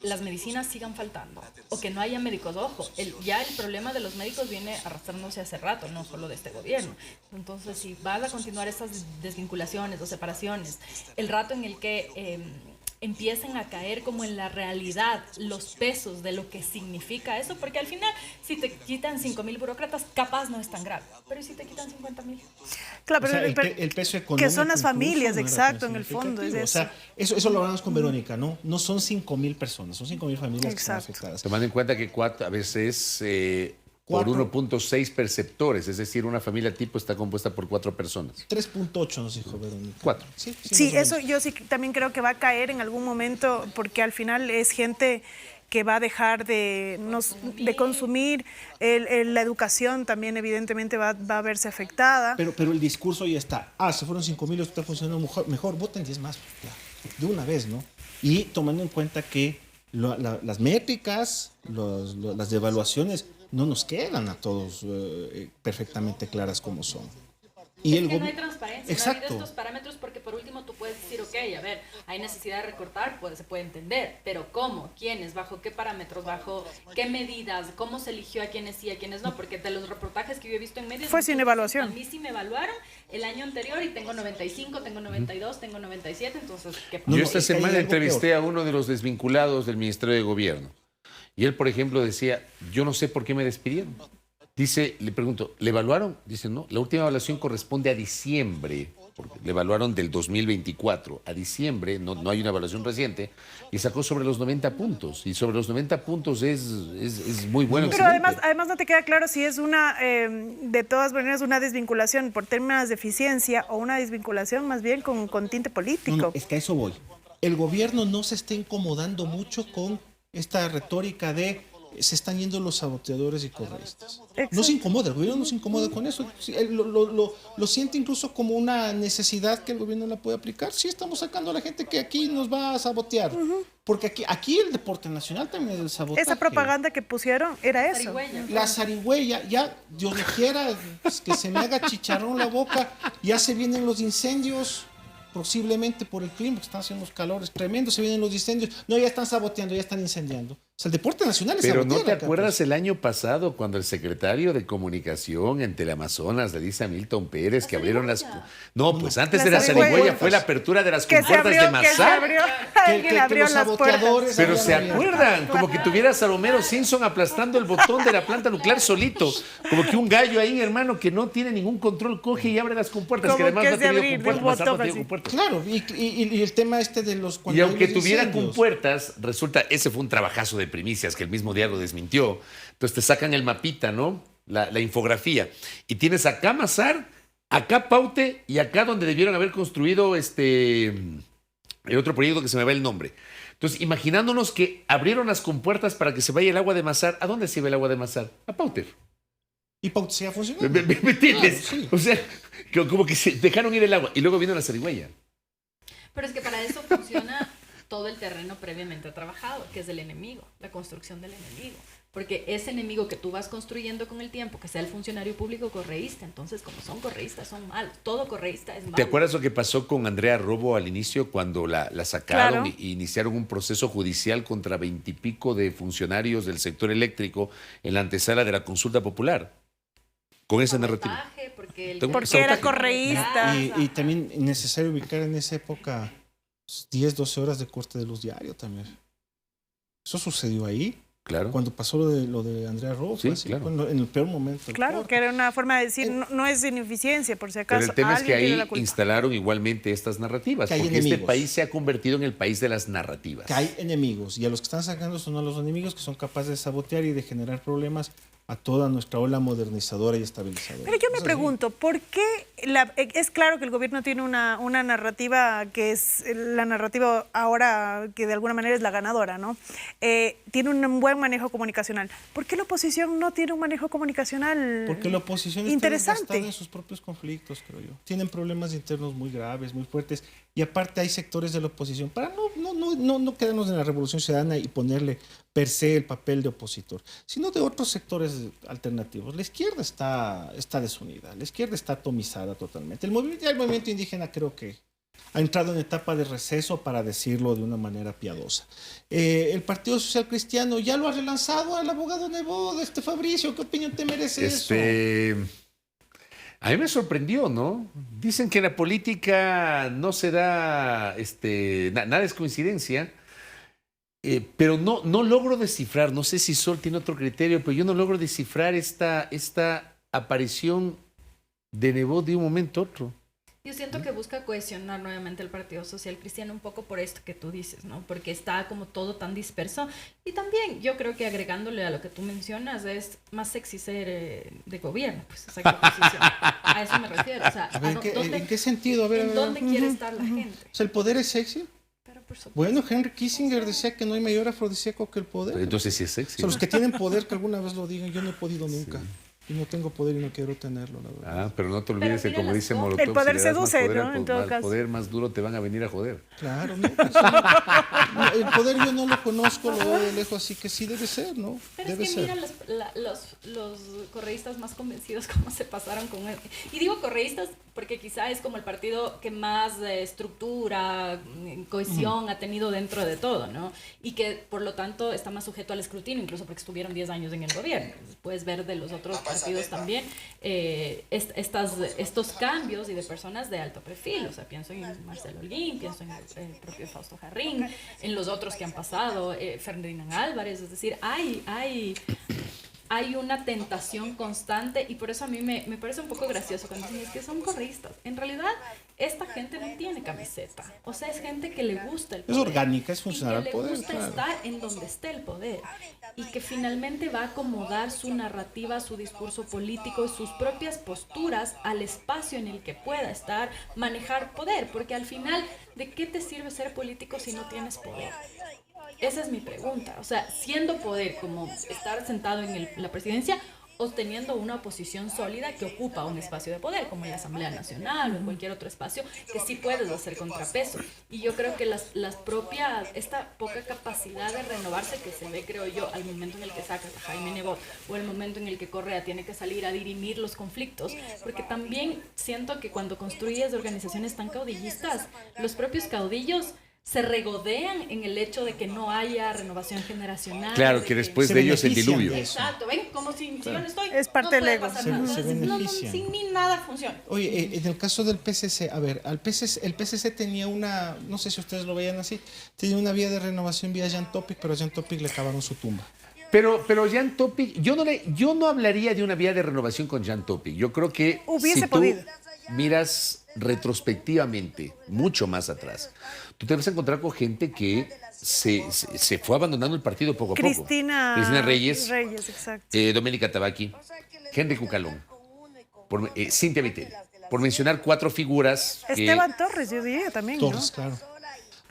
las medicinas sigan faltando o que no haya médicos, ojo, ya el problema de los médicos viene arrastrándose hace rato, no solo de este gobierno. Entonces, si vas a continuar estas desvinculaciones o separaciones, el rato en el que empiecen a caer como en la realidad los pesos de lo que significa eso, porque al final, si te quitan 5,000 burócratas, capaz no es tan grave, pero si te quitan 50,000. Claro, o sea, el peso económico que son las familias, no exacto, en el fondo. Es o sea, eso lo hablamos con Verónica, ¿no? No son 5,000 personas, son 5,000 familias que están afectadas. Tomando en cuenta que a veces por 1.6 perceptores, es decir, una familia tipo está compuesta por 4 personas. 3.8 nos dijo Verónica. 4. Sí, eso yo sí también creo que va a caer en algún momento, porque al final es gente que va a dejar de consumir, la educación también evidentemente va a verse afectada. Pero el discurso ya está, se fueron 5,000, esto está funcionando mejor, voten 10 más, ya, de una vez, ¿no? Y tomando en cuenta que las métricas, las devaluaciones, no nos quedan a todos perfectamente claras como son. Y es que no hay transparencia, exacto. No hay de estos parámetros, porque por último tú puedes decir, ok, a ver, hay necesidad de recortar, pues se puede entender, pero ¿cómo? ¿Quiénes? ¿Bajo qué parámetros? ¿Bajo qué medidas? ¿Cómo se eligió a quienes sí, a quienes no? Porque de los reportajes que yo he visto en medios... Fue sin evaluación. A mí sí me evaluaron el año anterior y tengo 95, tengo 92, tengo 97, entonces... ¿qué pasa? Yo esta semana entrevisté a uno de los desvinculados del Ministerio de Gobierno. Y él, por ejemplo, decía, yo no sé por qué me despidieron. Dice, le pregunto, ¿le evaluaron? Dice, no, la última evaluación corresponde a diciembre, porque le evaluaron del 2024 a diciembre, no hay una evaluación reciente, y sacó sobre los 90 puntos. Y sobre los 90 puntos es muy bueno. Pero además no te queda claro si es de todas maneras, una desvinculación por términos de eficiencia o una desvinculación más bien con tinte político. No, es que a eso voy. El gobierno no se está incomodando mucho con esta retórica de se están yendo los saboteadores y correístas. No se incomoda, el gobierno no se incomoda con eso. Lo siente incluso como una necesidad que el gobierno la puede aplicar. Sí, estamos sacando a la gente que aquí nos va a sabotear. Porque aquí el deporte nacional también es el sabotaje. Esa propaganda que pusieron era eso. La zarigüeya, ya Dios le quiera que se me haga chicharrón la boca, ya se vienen los incendios. posiblemente por el clima, que están haciendo unos calores tremendos, se vienen los incendios. No, ya están saboteando, ya están incendiando. O sea, el deporte nacional es Pero sabotear ¿no te acá, acuerdas pues. el año pasado cuando el secretario de Comunicación en Teleamazonas le dice a Milton Pérez que abrieron las... No, pues antes Las de la zarigüeyas. zarigüeya fue la apertura de las Que se compuertas de abrió, que se Mazar. abrió. Que Alguien abrió los las puertas. saboteadores Pero habían se abierto. acuerdan, como que tuvieras a Homero Simpson aplastando el botón de la planta nuclear solito. Como que un gallo ahí, hermano, que no tiene ningún control, coge y abre las compuertas. Como Que además que no es ha de tenido abrir, compuertas, del Mazar no ha botón tenido así. compuertas. Claro, y el tema de los... Y cuando hay aunque los tuvieran incendios. compuertas, resulta, ese fue un trabajazo de primicias que el mismo diario desmintió. Entonces te sacan el mapita, ¿no? La infografía. Y tienes acá Mazar, acá Paute y acá donde debieron haber construido el otro proyecto que se me va el nombre. Entonces, imaginándonos que abrieron las compuertas para que se vaya el agua de Mazar, ¿a dónde se iba el agua de Mazar? A Paute. Y Paute sigue funcionando. ¿Me entiendes? Claro, sí. O sea, como que se dejaron ir el agua y luego vino la zarigüeya. Pero es que para eso funciona todo el terreno previamente trabajado, que es el enemigo, la construcción del enemigo. Porque ese enemigo que tú vas construyendo con el tiempo, que sea el funcionario público correísta, entonces como son correístas, son malos. Todo correísta es malo. ¿Te acuerdas lo que pasó con Andrea Robo al inicio cuando la sacaron Claro. y iniciaron un proceso judicial contra 20 y pico de funcionarios del sector eléctrico en la antesala de la consulta popular? Con esa narrativa. Sabotaje, porque el- Tengo- Porque era Sabotaje. correísta. Y también necesario ubicar en esa época 10, 12 horas de corte de luz diario también. Eso sucedió ahí. Claro. Cuando pasó lo de Andrea Ross, Sí, así, claro. en el peor momento. del Claro, corte. que era una forma de decir, no es ineficiencia, por si acaso. Pero el tema es que alguien tiene ahí la culpa. instalaron igualmente estas narrativas, Que hay porque este enemigos. país se ha convertido en el país de las narrativas. Que hay enemigos, y a los que están sacando son a los enemigos que son capaces de sabotear y de generar problemas a toda nuestra ola modernizadora y estabilizadora. Pero yo me Es así. pregunto, ¿por qué es claro que el gobierno tiene una narrativa que es la narrativa ahora que de alguna manera es la ganadora, ¿no? Tiene un buen manejo comunicacional. ¿Por qué la oposición no tiene un manejo comunicacional Porque la oposición está interesante? desgastada en sus propios conflictos, creo yo. Tienen problemas internos muy graves, muy fuertes. Y aparte hay sectores de la oposición, para no quedarnos en la revolución ciudadana y ponerle per se el papel de opositor, sino de otros sectores alternativos. La izquierda está desunida, la izquierda está atomizada totalmente. El movimiento indígena creo que ha entrado en etapa de receso, para decirlo de una manera piadosa. El Partido Social Cristiano ya lo ha relanzado al abogado Nebo, Fabricio. ¿Qué opinión te merece eso? A mí me sorprendió, ¿no? Dicen que en la política no se da, nada es coincidencia, pero no logro descifrar, no sé si Sol tiene otro criterio, pero yo no logro descifrar esta aparición de Nebot de un momento a otro. Yo siento que busca cohesionar nuevamente el Partido Social Cristiano un poco por esto que tú dices, ¿no? Porque está como todo tan disperso. Y también yo creo que agregándole a lo que tú mencionas, es más sexy ser de gobierno, pues esa oposición. A eso me refiero. O sea, A ver, ¿dónde- ¿en qué sentido? A ver, ¿en dónde quiere estar la gente? O sea, ¿el poder es sexy? Pero por supuesto. Bueno, Henry Kissinger decía que no hay mayor afrodisíaco que el poder. Entonces sí es O sexy. sea, los que tienen poder, que alguna vez lo digan, yo no he podido nunca. Y no tengo poder y no quiero tenerlo, la verdad. Ah, pero no te olvides Pero que, como mira dice las Molotov, El poder si le das más seduce, poder ¿no? al En todo al caso. poder más duro te van a venir a joder. Claro, ¿no? Pues, el poder yo no lo conozco, lo veo de lejos, así que sí debe ser, ¿no? Pero Debe es que ser. mira los correístas más convencidos cómo se pasaron con él. Y digo correístas porque quizá es como el partido que más estructura, cohesión ha tenido dentro de todo, ¿no? Y que por lo tanto está más sujeto al escrutinio, incluso porque estuvieron 10 años en el gobierno. Puedes ver de los otros partidos también estos cambios y de personas de alto perfil. O sea, pienso en Marcelo Holguín, pienso en el propio Fausto Jarrín, en los otros que han pasado, Ferdinand Álvarez. Es decir, hay una tentación constante y por eso a mí me parece un poco gracioso cuando dicen es que son correístas. En realidad, esta gente no tiene camiseta. O sea, es gente que le gusta el Es poder. orgánica, es Y funcional que al poder. le gusta Claro. estar en donde esté el poder y que finalmente va a acomodar su narrativa, su discurso político y sus propias posturas al espacio en el que pueda estar, manejar poder, porque al final, ¿de qué te sirve ser político si no tienes poder? Esa es mi pregunta. O sea, siendo poder como estar sentado en la presidencia o teniendo una posición sólida que ocupa un espacio de poder, como en la Asamblea Nacional o en cualquier otro espacio, que sí puedes hacer contrapeso. Y yo creo que esta poca capacidad de renovarse que se ve, creo yo, al momento en el que sacas a Jaime Nebot o el momento en el que Correa tiene que salir a dirimir los conflictos, porque también siento que cuando construyes organizaciones tan caudillistas, los propios caudillos se regodean en el hecho de que no haya renovación generacional. Claro, que después de ellos el diluvio. Exacto, ven, como si yo no estoy, Es parte no puede del ego. pasar Se- nada. se benefician. Sin mí nada funciona. Oye, en el caso del PCC, a ver, el PCC tenía una, no sé si ustedes lo veían así, tenía una vía de renovación vía Jan Topic, pero a Jan Topic le cavaron su tumba. Pero Jan Topic, yo no hablaría de una vía de renovación con Jan Topic. Yo creo que Hubiese si tú podido. miras retrospectivamente, mucho más atrás, tú te vas a encontrar con gente que se fue abandonando el partido poco a poco. Cristina Reyes, exacto. Doménica Tabaqui, Henry Cucalón, Cintia Viteri, por mencionar 4 figuras. Esteban Torres, yo diría también, Torres, ¿no? claro.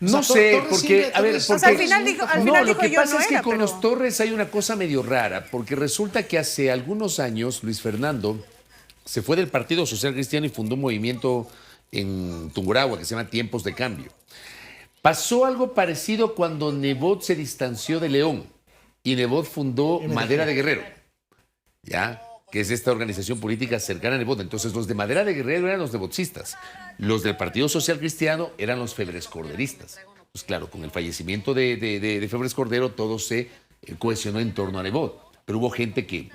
No O sea, sé, Torres porque, siempre- a ver, Torres- porque... O sea, al final dijo, No, lo dijo que yo pasa no es que era, con pero- los Torres hay una cosa medio rara, porque resulta que hace algunos años Luis Fernando se fue del Partido Social Cristiano y fundó un movimiento en Tungurahua que se llama Tiempos de Cambio. Pasó algo parecido cuando Nebot se distanció de León y Nebot fundó Madera de Guerrero, ¿ya? Que es esta organización política cercana a Nebot. Entonces, los de Madera de Guerrero eran los nebotsistas. Los del Partido Social Cristiano eran los Febres Corderistas. Pues claro, con el fallecimiento de Febres Cordero, todo se cohesionó en torno a Nebot. Pero hubo gente que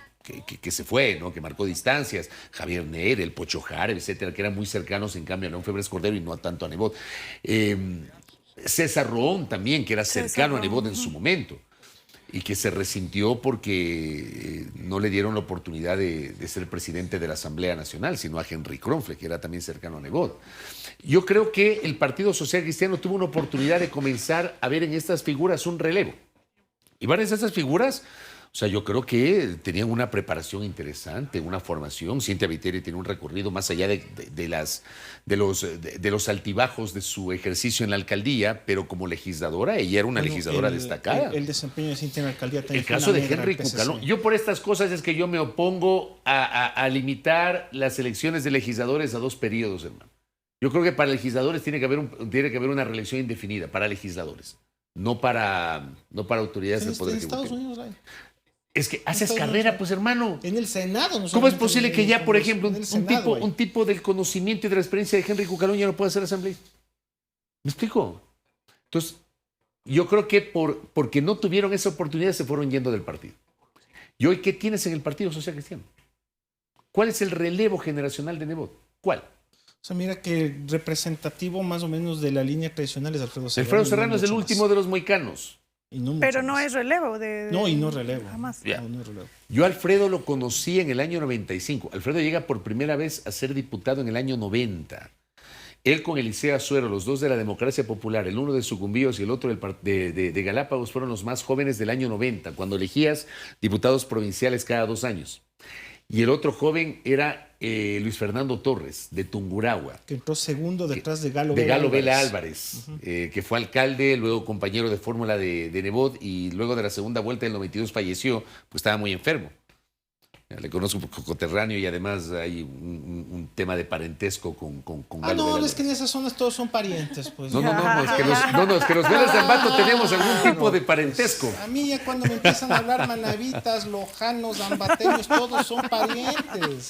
se fue, ¿no? Que marcó distancias. Javier Ner, el Pocho Jara, etcétera, que eran muy cercanos, en cambio, a León Febres Cordero y no tanto a Nebot. César Roón también, que era cercano a Nebot en su momento y que se resintió porque no le dieron la oportunidad de ser presidente de la Asamblea Nacional, sino a Henry Kronfle, que era también cercano a Nebot. Yo creo que el Partido Social Cristiano tuvo una oportunidad de comenzar a ver en estas figuras un relevo. Y varias de esas figuras, o sea, yo creo que tenían una preparación interesante, una formación. Cintia Viteri tiene un recorrido más allá de los altibajos de su ejercicio en la alcaldía, pero como legisladora, ella era una legisladora destacada. El desempeño de Cintia en la alcaldía también El fue caso una de negra Henry al PCC. Cucalón. Yo por estas cosas es que yo me opongo a limitar las elecciones de legisladores a 2 periodos, hermano. Yo creo que para legisladores tiene que haber una reelección indefinida, para legisladores, no para autoridades del Poder En Estados Ejecutivo. Unidos hay. Es que haces Estados carrera, Unidos. pues, hermano. En el Senado. No ¿Cómo es solamente posible en que el ya, por Congreso, ejemplo, en el Senado hay. un tipo del conocimiento y de la experiencia de Henry Cucalón ya no puede hacer asamblea? ¿Me explico? Entonces, yo creo que porque no tuvieron esa oportunidad se fueron yendo del partido. ¿Y hoy qué tienes en el Partido Social Cristiano? ¿Cuál es el relevo generacional de Nebot? ¿Cuál? O sea, mira que representativo más o menos de la línea tradicional es Alfredo Serrano. Alfredo y no Serrano es el mucho último más. de los moicanos. Y no mucho Pero no más. es relevo No, y no relevo. Jamás. Ya. No, no es relevo. Yo a Alfredo lo conocí en el año 95. Alfredo llega por primera vez a ser diputado en el año 90. Él con Eliseo Azuero, los dos de la Democracia Popular, el uno de Sucumbíos y el otro de Galápagos, fueron los más jóvenes del año 90, cuando elegías diputados provinciales cada 2 años. Y el otro joven era Luis Fernando Torres, de Tungurahua. Que entró segundo detrás de Galo Vela Álvarez, que fue alcalde, luego compañero de fórmula de Nebot y luego de la segunda vuelta del 92 falleció, pues estaba muy enfermo. Le conozco un poco coterráneo y además hay un tema de parentesco con Galo no, Vela es que en esas zonas todos son parientes, pues. No, es que los Velas de Ambato tenemos algún tipo de parentesco. A mí ya cuando me empiezan a hablar manavitas, lojanos, ambateños, todos son parientes.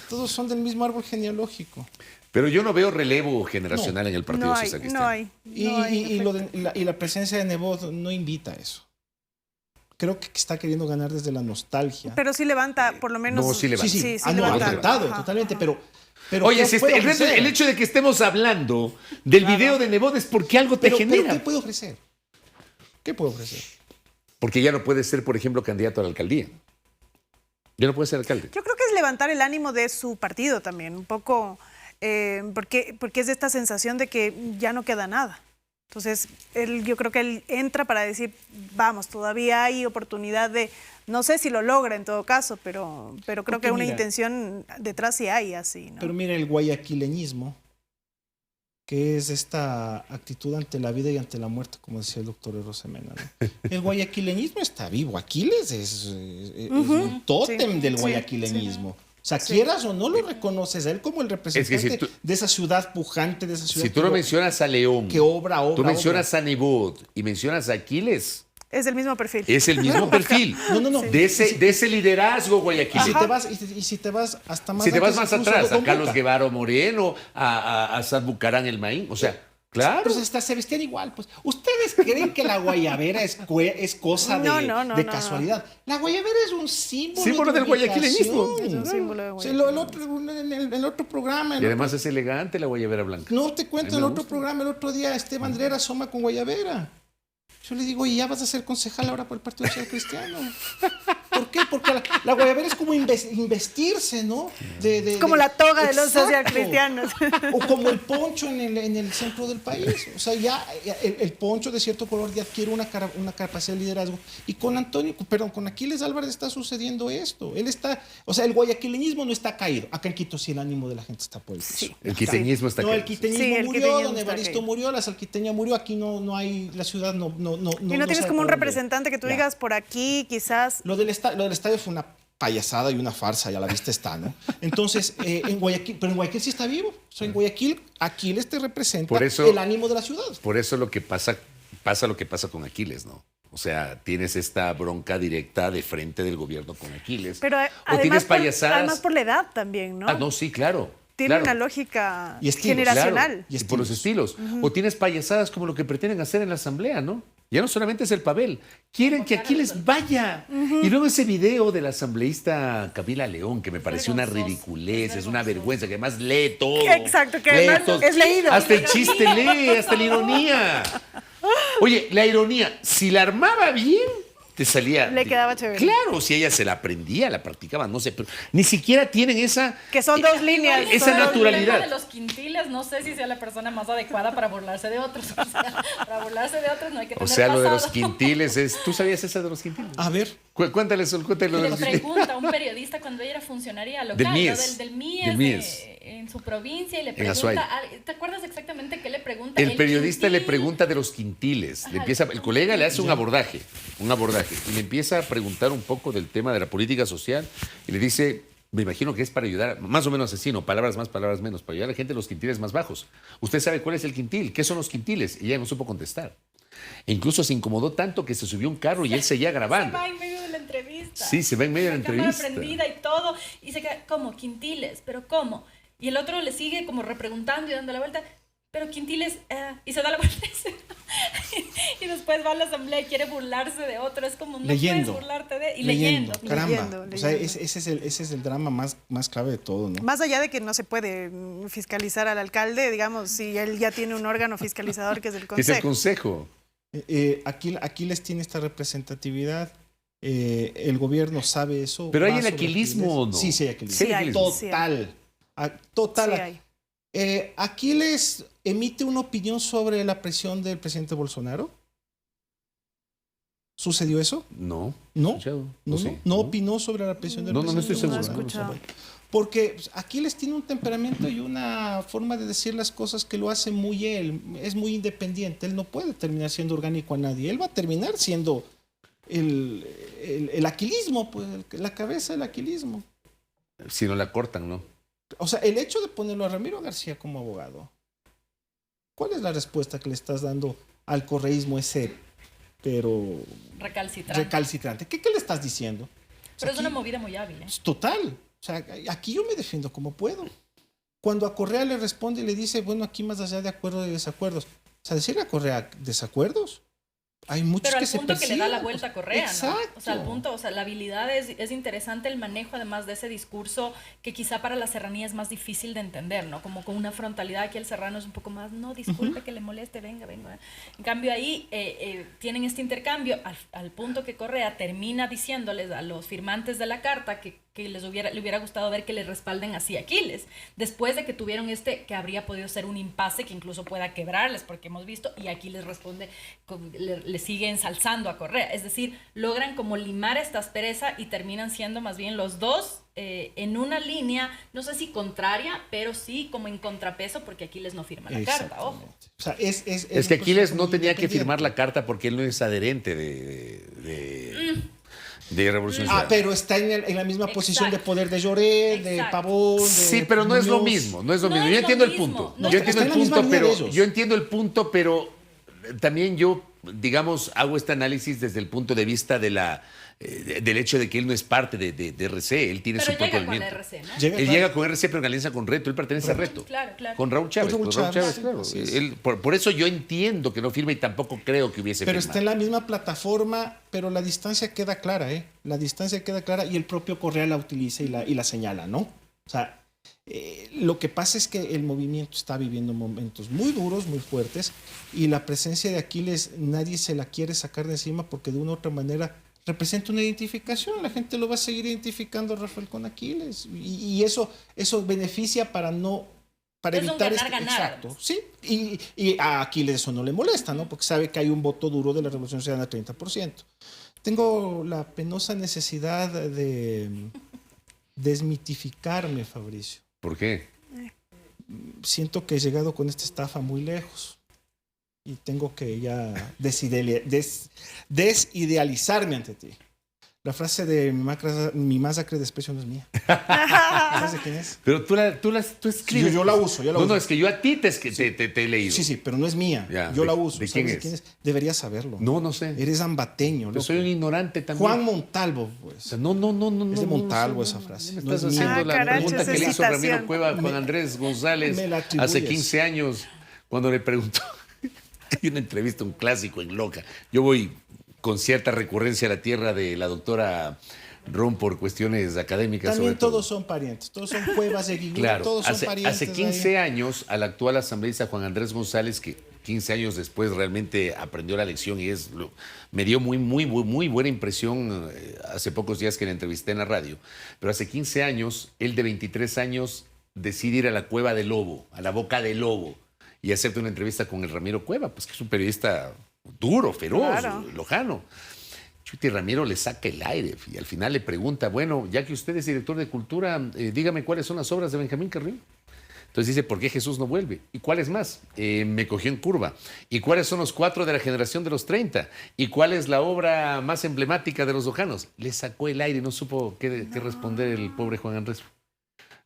Todos son del mismo árbol genealógico. Pero yo no veo relevo generacional en el Partido No hay, Social no Cristiano. hay. no hay, en efecto. Y la presencia de Nebot no invita a eso. Creo que está queriendo ganar desde la nostalgia. Pero sí levanta, por lo menos. No, sí levanta. Sí, sí no, ha levanta. tratado Ajá, totalmente, ajá. pero Oye, ¿qué puede ofrecer? el hecho de que estemos hablando del video de Nebot es porque algo te pero genera. ¿qué puede ofrecer? ¿Qué puede ofrecer? Porque ya no puede ser, por ejemplo, candidato a la alcaldía. Ya no puede ser alcalde. Yo creo que es levantar el ánimo de su partido también, un poco, porque es de esta sensación de que ya no queda nada. Entonces, yo creo que él entra para decir, vamos, todavía hay oportunidad de, no sé si lo logra en todo caso, pero creo Porque que una mira, intención detrás sí hay así, ¿no? Pero mira, el guayaquileñismo que es esta actitud ante la vida y ante la muerte, como decía el doctor Rosemena, ¿no? El guayaquileñismo está vivo. Aquiles es un tótem del guayaquileñismo. O sea, quieras o no lo reconoces, él como el representante de esa ciudad pujante, de esa ciudad. Si tú no mencionas a León, que obra, tú mencionas a Nebot y mencionas a Aquiles. Es el mismo perfil. Es el mismo perfil. No. De ese liderazgo guayaquileño. Si te vas hasta más, si te vas más atrás, a Carlos Guevara Moreno, a Sad Bucarán el Maín, o sea, claro. Pues hasta se vestían igual. Pues, ¿ustedes creen que la guayabera es cosa de casualidad? La guayabera es un símbolo del guayaquileñismo. Es un símbolo de guayaquileño. En el otro programa. Y además es elegante la guayabera blanca. No te cuento, en el otro programa, el otro día, Esteban Andrera asoma con guayabera. Yo le digo, y ya vas a ser concejal ahora por el Partido Social Cristiano. ¿Por qué? Porque la guayabera es como investirse, ¿no? Como la toga de los socialcristianos. O como el poncho en el centro del país. O sea, ya el poncho de cierto color ya adquiere una capacidad de liderazgo. Y con Aquiles Álvarez está sucediendo esto. Él está, o sea, el guayaquileñismo no está caído. Acá en Quito sí el ánimo de la gente está por el piso. Sí. El quiteñismo está caído. No, el quiteñismo murió, don Evaristo murió, la salquiteña murió. Aquí no hay, la ciudad no y no tienes como un representante que tú digas por aquí, quizás. Lo del estadio fue una payasada y una farsa, ya la vista está, ¿no? Entonces, en Guayaquil sí está vivo. O sea, en Guayaquil, Aquiles te representa el ánimo de la ciudad. Por eso lo que pasa lo que pasa con Aquiles, ¿no? O sea, tienes esta bronca directa de frente del gobierno con Aquiles. Pero tienes payasadas. Además por la edad también, ¿no? No, sí, claro. Tiene una lógica y estilos, generacional. Claro, y por los estilos. O tienes payasadas como lo que pretenden hacer en la asamblea, ¿no? Ya no solamente es el Pavel, quieren que Aquiles vaya. Y luego ese video de la asambleísta Camila León, que me pareció una ridiculez, es una vergüenza, que además lee todo. Exacto, que además es leído. Hasta el chiste lee, hasta la ironía. Oye, la ironía, si la armaba bien, te salía. Le quedaba chévere. Claro, si ella se la aprendía, la practicaba, no sé, pero ni siquiera tienen esa. Que son dos líneas. Esa naturalidad. El de los quintiles, no sé si sea la persona más adecuada para burlarse de otros. O sea, para burlarse de otros no hay que tener lo de los quintiles es. ¿Tú sabías esa de los quintiles? A ver. Cuéntale lo de los quintiles. Le pregunta a un periodista cuando ella era funcionaria local, del MIES. En su provincia y le pregunta, ¿te acuerdas exactamente qué le pregunta? El periodista le pregunta de los quintiles. Le empieza, el colega le hace un abordaje, y le empieza a preguntar un poco del tema de la política social y le dice, me imagino que es para ayudar, más o menos así, no, palabras más, palabras menos, para ayudar a la gente a los quintiles más bajos. ¿Usted sabe cuál es el quintil? ¿Qué son los quintiles? Y ella no supo contestar. E incluso se incomodó tanto que se subió a un carro y él seguía grabando. Se va en medio de la entrevista. Sí, se va en medio de la entrevista. Cámara prendida y todo, y se queda, ¿cómo? ¿Quintiles? ¿Pero cómo? Y el otro le sigue como repreguntando y dando la vuelta, pero quintiles, y se da la vuelta y después va a la asamblea y quiere burlarse de otro, es como no puedes burlarte de y leyendo. Caramba, o sea, ese es el drama más clave de todo, ¿no? Más allá de que no se puede fiscalizar al alcalde, digamos, si él ya tiene un órgano fiscalizador que es el consejo. Es el consejo. Aquí les tiene esta representatividad. El gobierno sabe eso. Pero hay el aquilismo, ¿no? Sí, hay aquilismo. Sí, hay, total. Total. Sí, Aquiles emite una opinión sobre la presión del presidente Bolsonaro. ¿Sucedió eso? No. ¿No? Sí. ¿No opinó sobre la presión del presidente? No estoy seguro. No he escuchado. Porque Aquiles tiene un temperamento y una forma de decir las cosas que lo hace muy él. Es muy independiente. Él no puede terminar siendo orgánico a nadie. Él va a terminar siendo el aquilismo, pues, la cabeza del aquilismo. Si no la cortan, ¿no? O sea, el hecho de ponerlo a Ramiro García como abogado, ¿cuál es la respuesta que le estás dando al correísmo ese, pero recalcitrante? ¿Qué le estás diciendo? Pero es una movida muy hábil. Total. O sea, aquí yo me defiendo como puedo. Cuando a Correa le responde y le dice, bueno, aquí más allá de acuerdos y desacuerdos. O sea, decirle a Correa desacuerdos. Hay muchos pero que se persiguen. Pero al punto que le da la vuelta a Correa, exacto. ¿no? O sea, al punto, o sea, la habilidad es interesante, el manejo además de ese discurso que quizá para la serranía es más difícil de entender, ¿no? Como con una frontalidad que el serrano es un poco más, no, disculpe que le moleste, venga. En cambio ahí tienen este intercambio al punto que Correa termina diciéndoles a los firmantes de la carta que le hubiera gustado ver que le respalden así a Aquiles, después de que tuvieron que habría podido ser un impasse que incluso pueda quebrarles, porque hemos visto, y Aquiles responde, le le sigue ensalzando a Correa. Es decir, logran como limar esta aspereza y terminan siendo más bien los dos en una línea, no sé si contraria, pero sí como en contrapeso, porque Aquiles no firma la carta, ojo. O sea, es que un Aquiles proceso no muy tenía que independiente. firmar la carta porque él no es adherente de Revolución Ciudadana. Pero está en la misma posición de Exacto. poder de Lloret, de Exacto. Pavón. De Sí, pero no es lo Muñoz. mismo, no es lo No mismo. es Yo lo entiendo el mismo. punto. No, Yo está entiendo el en la misma punto, línea de pero ellos. yo entiendo el punto, pero también yo, digamos, hago este análisis desde el punto de vista de del hecho de que él no es parte de RC, él tiene Pero su propio llega con la movimiento. RC, ¿no? Llega, Él claro. llega con RC, pero en alianza con Reto, él pertenece a Reto. Claro, claro. Con Raúl Chávez. Con Raúl Con Raúl Chávez, Chávez, claro. así es. Él, por eso yo entiendo que no firma y tampoco creo que hubiese Pero está firmado. en la misma plataforma, pero la distancia queda clara, ¿eh? La distancia queda clara y el propio Correa la utiliza y la señala, ¿no? O sea, lo que pasa es que el movimiento está viviendo momentos muy duros, muy fuertes, y la presencia de Aquiles nadie se la quiere sacar de encima porque de una u otra manera representa una identificación. La gente lo va a seguir identificando a Rafael con Aquiles. Y eso beneficia para Es un evitar ganar-ganar, exacto, además. sí, y a Aquiles eso no le molesta, ¿no? Porque sabe que hay un voto duro de la Revolución Ciudadana, 30%. Tengo la penosa necesidad de desmitificarme, Fabricio. ¿Por qué? Siento que he llegado con esta estafa muy lejos y tengo que ya desidealizarme ante ti. La frase de mi masacre de desprecio no es mía. ¿Sabes de quién es? Pero tú escribes. Yo la uso, No, es que yo a ti te he leído. Sí, pero no es mía. Ya, yo la uso. ¿de ¿Sabes quién es? Deberías saberlo. No sé. Eres ambateño. Yo loco. soy un ignorante también. Juan Montalvo, pues. O sea, no. Es de Montalvo no, esa frase. Me No estás es mía. haciendo la caracho, pregunta esa que le hizo citación. Ramiro Cueva a Juan Andrés González me la atribuyes. hace 15 años, cuando le preguntó. Hay una entrevista, un clásico en Loca. Yo voy con cierta recurrencia a la tierra de la doctora Ron por cuestiones académicas. También sobre todo. todos son parientes. Todos son Cuevas de Guigú. Claro, Todos son parientes. hace 15 años al actual asambleísta Juan Andrés González, que 15 años después realmente aprendió la lección y me dio muy buena impresión hace pocos días que le entrevisté en la radio. Pero hace 15 años, él de 23 años decide ir a la Cueva del Lobo, a la Boca del Lobo, y hacerte una entrevista con el Ramiro Cueva, pues que es un periodista duro, feroz, Claro. lojano. Chuti Ramiro le saca el aire y al final le pregunta, bueno, ya que usted es director de cultura, dígame cuáles son las obras de Benjamín Carrillo. Entonces dice, ¿por qué Jesús no vuelve? ¿Y cuáles más? Me cogió en curva. ¿Y cuáles son los 4 de la generación de los 30? ¿Y cuál es la obra más emblemática de los lojanos? Le sacó el aire y no supo qué responder el pobre Juan Andrés.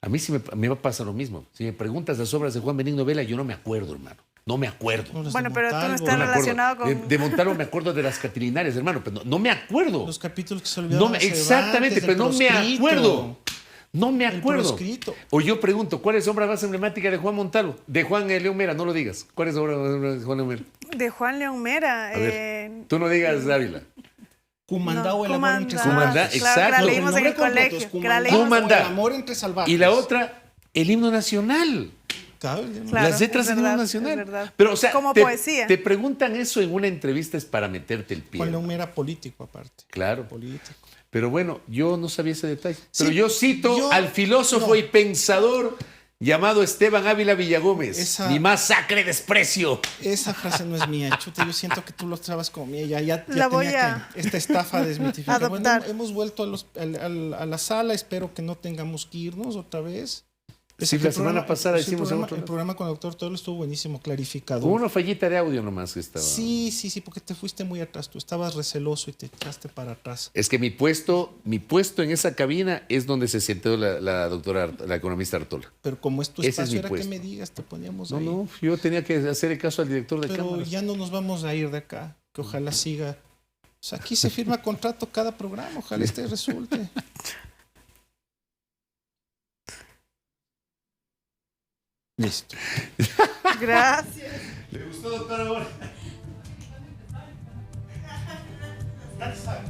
A mí sí me va a pasar lo mismo. Si me preguntas las obras de Juan Benigno Vela, yo no me acuerdo, hermano. No me acuerdo. Bueno, pero tú no estás No me acuerdo. relacionado con... De Montalvo me acuerdo de las Catrinarias, hermano, pero no me acuerdo. Los capítulos que se olvidaron. Exactamente, pero no me acuerdo. No me acuerdo. proscrito. O yo pregunto, ¿cuál es la obra más emblemática de Juan Montalvo? De Juan León Mera, no lo digas. ¿Cuál es la obra más emblemática de Juan León Mera? De Juan León Mera. A ver, tú no digas Dávila. Cumandá o el amor Comandá. entre Comandá, salvajes. Claro, que la exacto. leímos en el colegio. Que la leímos- Comandá. O el amor entre salvajes. Y la otra, el himno nacional. Claro, Claro, Las letras es del himno verdad, nacional. es verdad. Pero, o sea, Como poesía. te preguntan eso en una entrevista es para meterte el pie. Juan León era político aparte. Claro. Político. Pero bueno, yo no sabía ese detalle. Sí, Pero yo cito yo- al filósofo no. y pensador llamado Esteban Ávila Villagómez. Esa- Mi masacre desprecio. Esa frase no es mía, chuta. Yo siento que tú lo trabas como mía. Ya La voy tenía a que esta estafa desmitificar. Bueno, adoptar. hemos vuelto a la sala. Espero que no tengamos que irnos otra vez. Sí, El la semana pasada el hicimos programa, otro. el programa con el doctor Tolo estuvo buenísimo, clarificador. Con una fallita de audio nomás que estaba. Sí, porque te fuiste muy atrás. Tú estabas receloso y te echaste para atrás. Es que mi puesto en esa cabina es donde se sentó la doctora, la economista Artola. Pero como es tu Ese es espacio, mi era puesto. que me digas, te poníamos No, ahí. no, yo tenía que hacer el caso al director de Pero cámaras. ya no nos vamos a ir de acá. Que ojalá siga. O sea, aquí se firma contrato cada programa. Ojalá este resulte. Listo. Gracias. ¿Le gustó, doctora? Ahora. Descansa.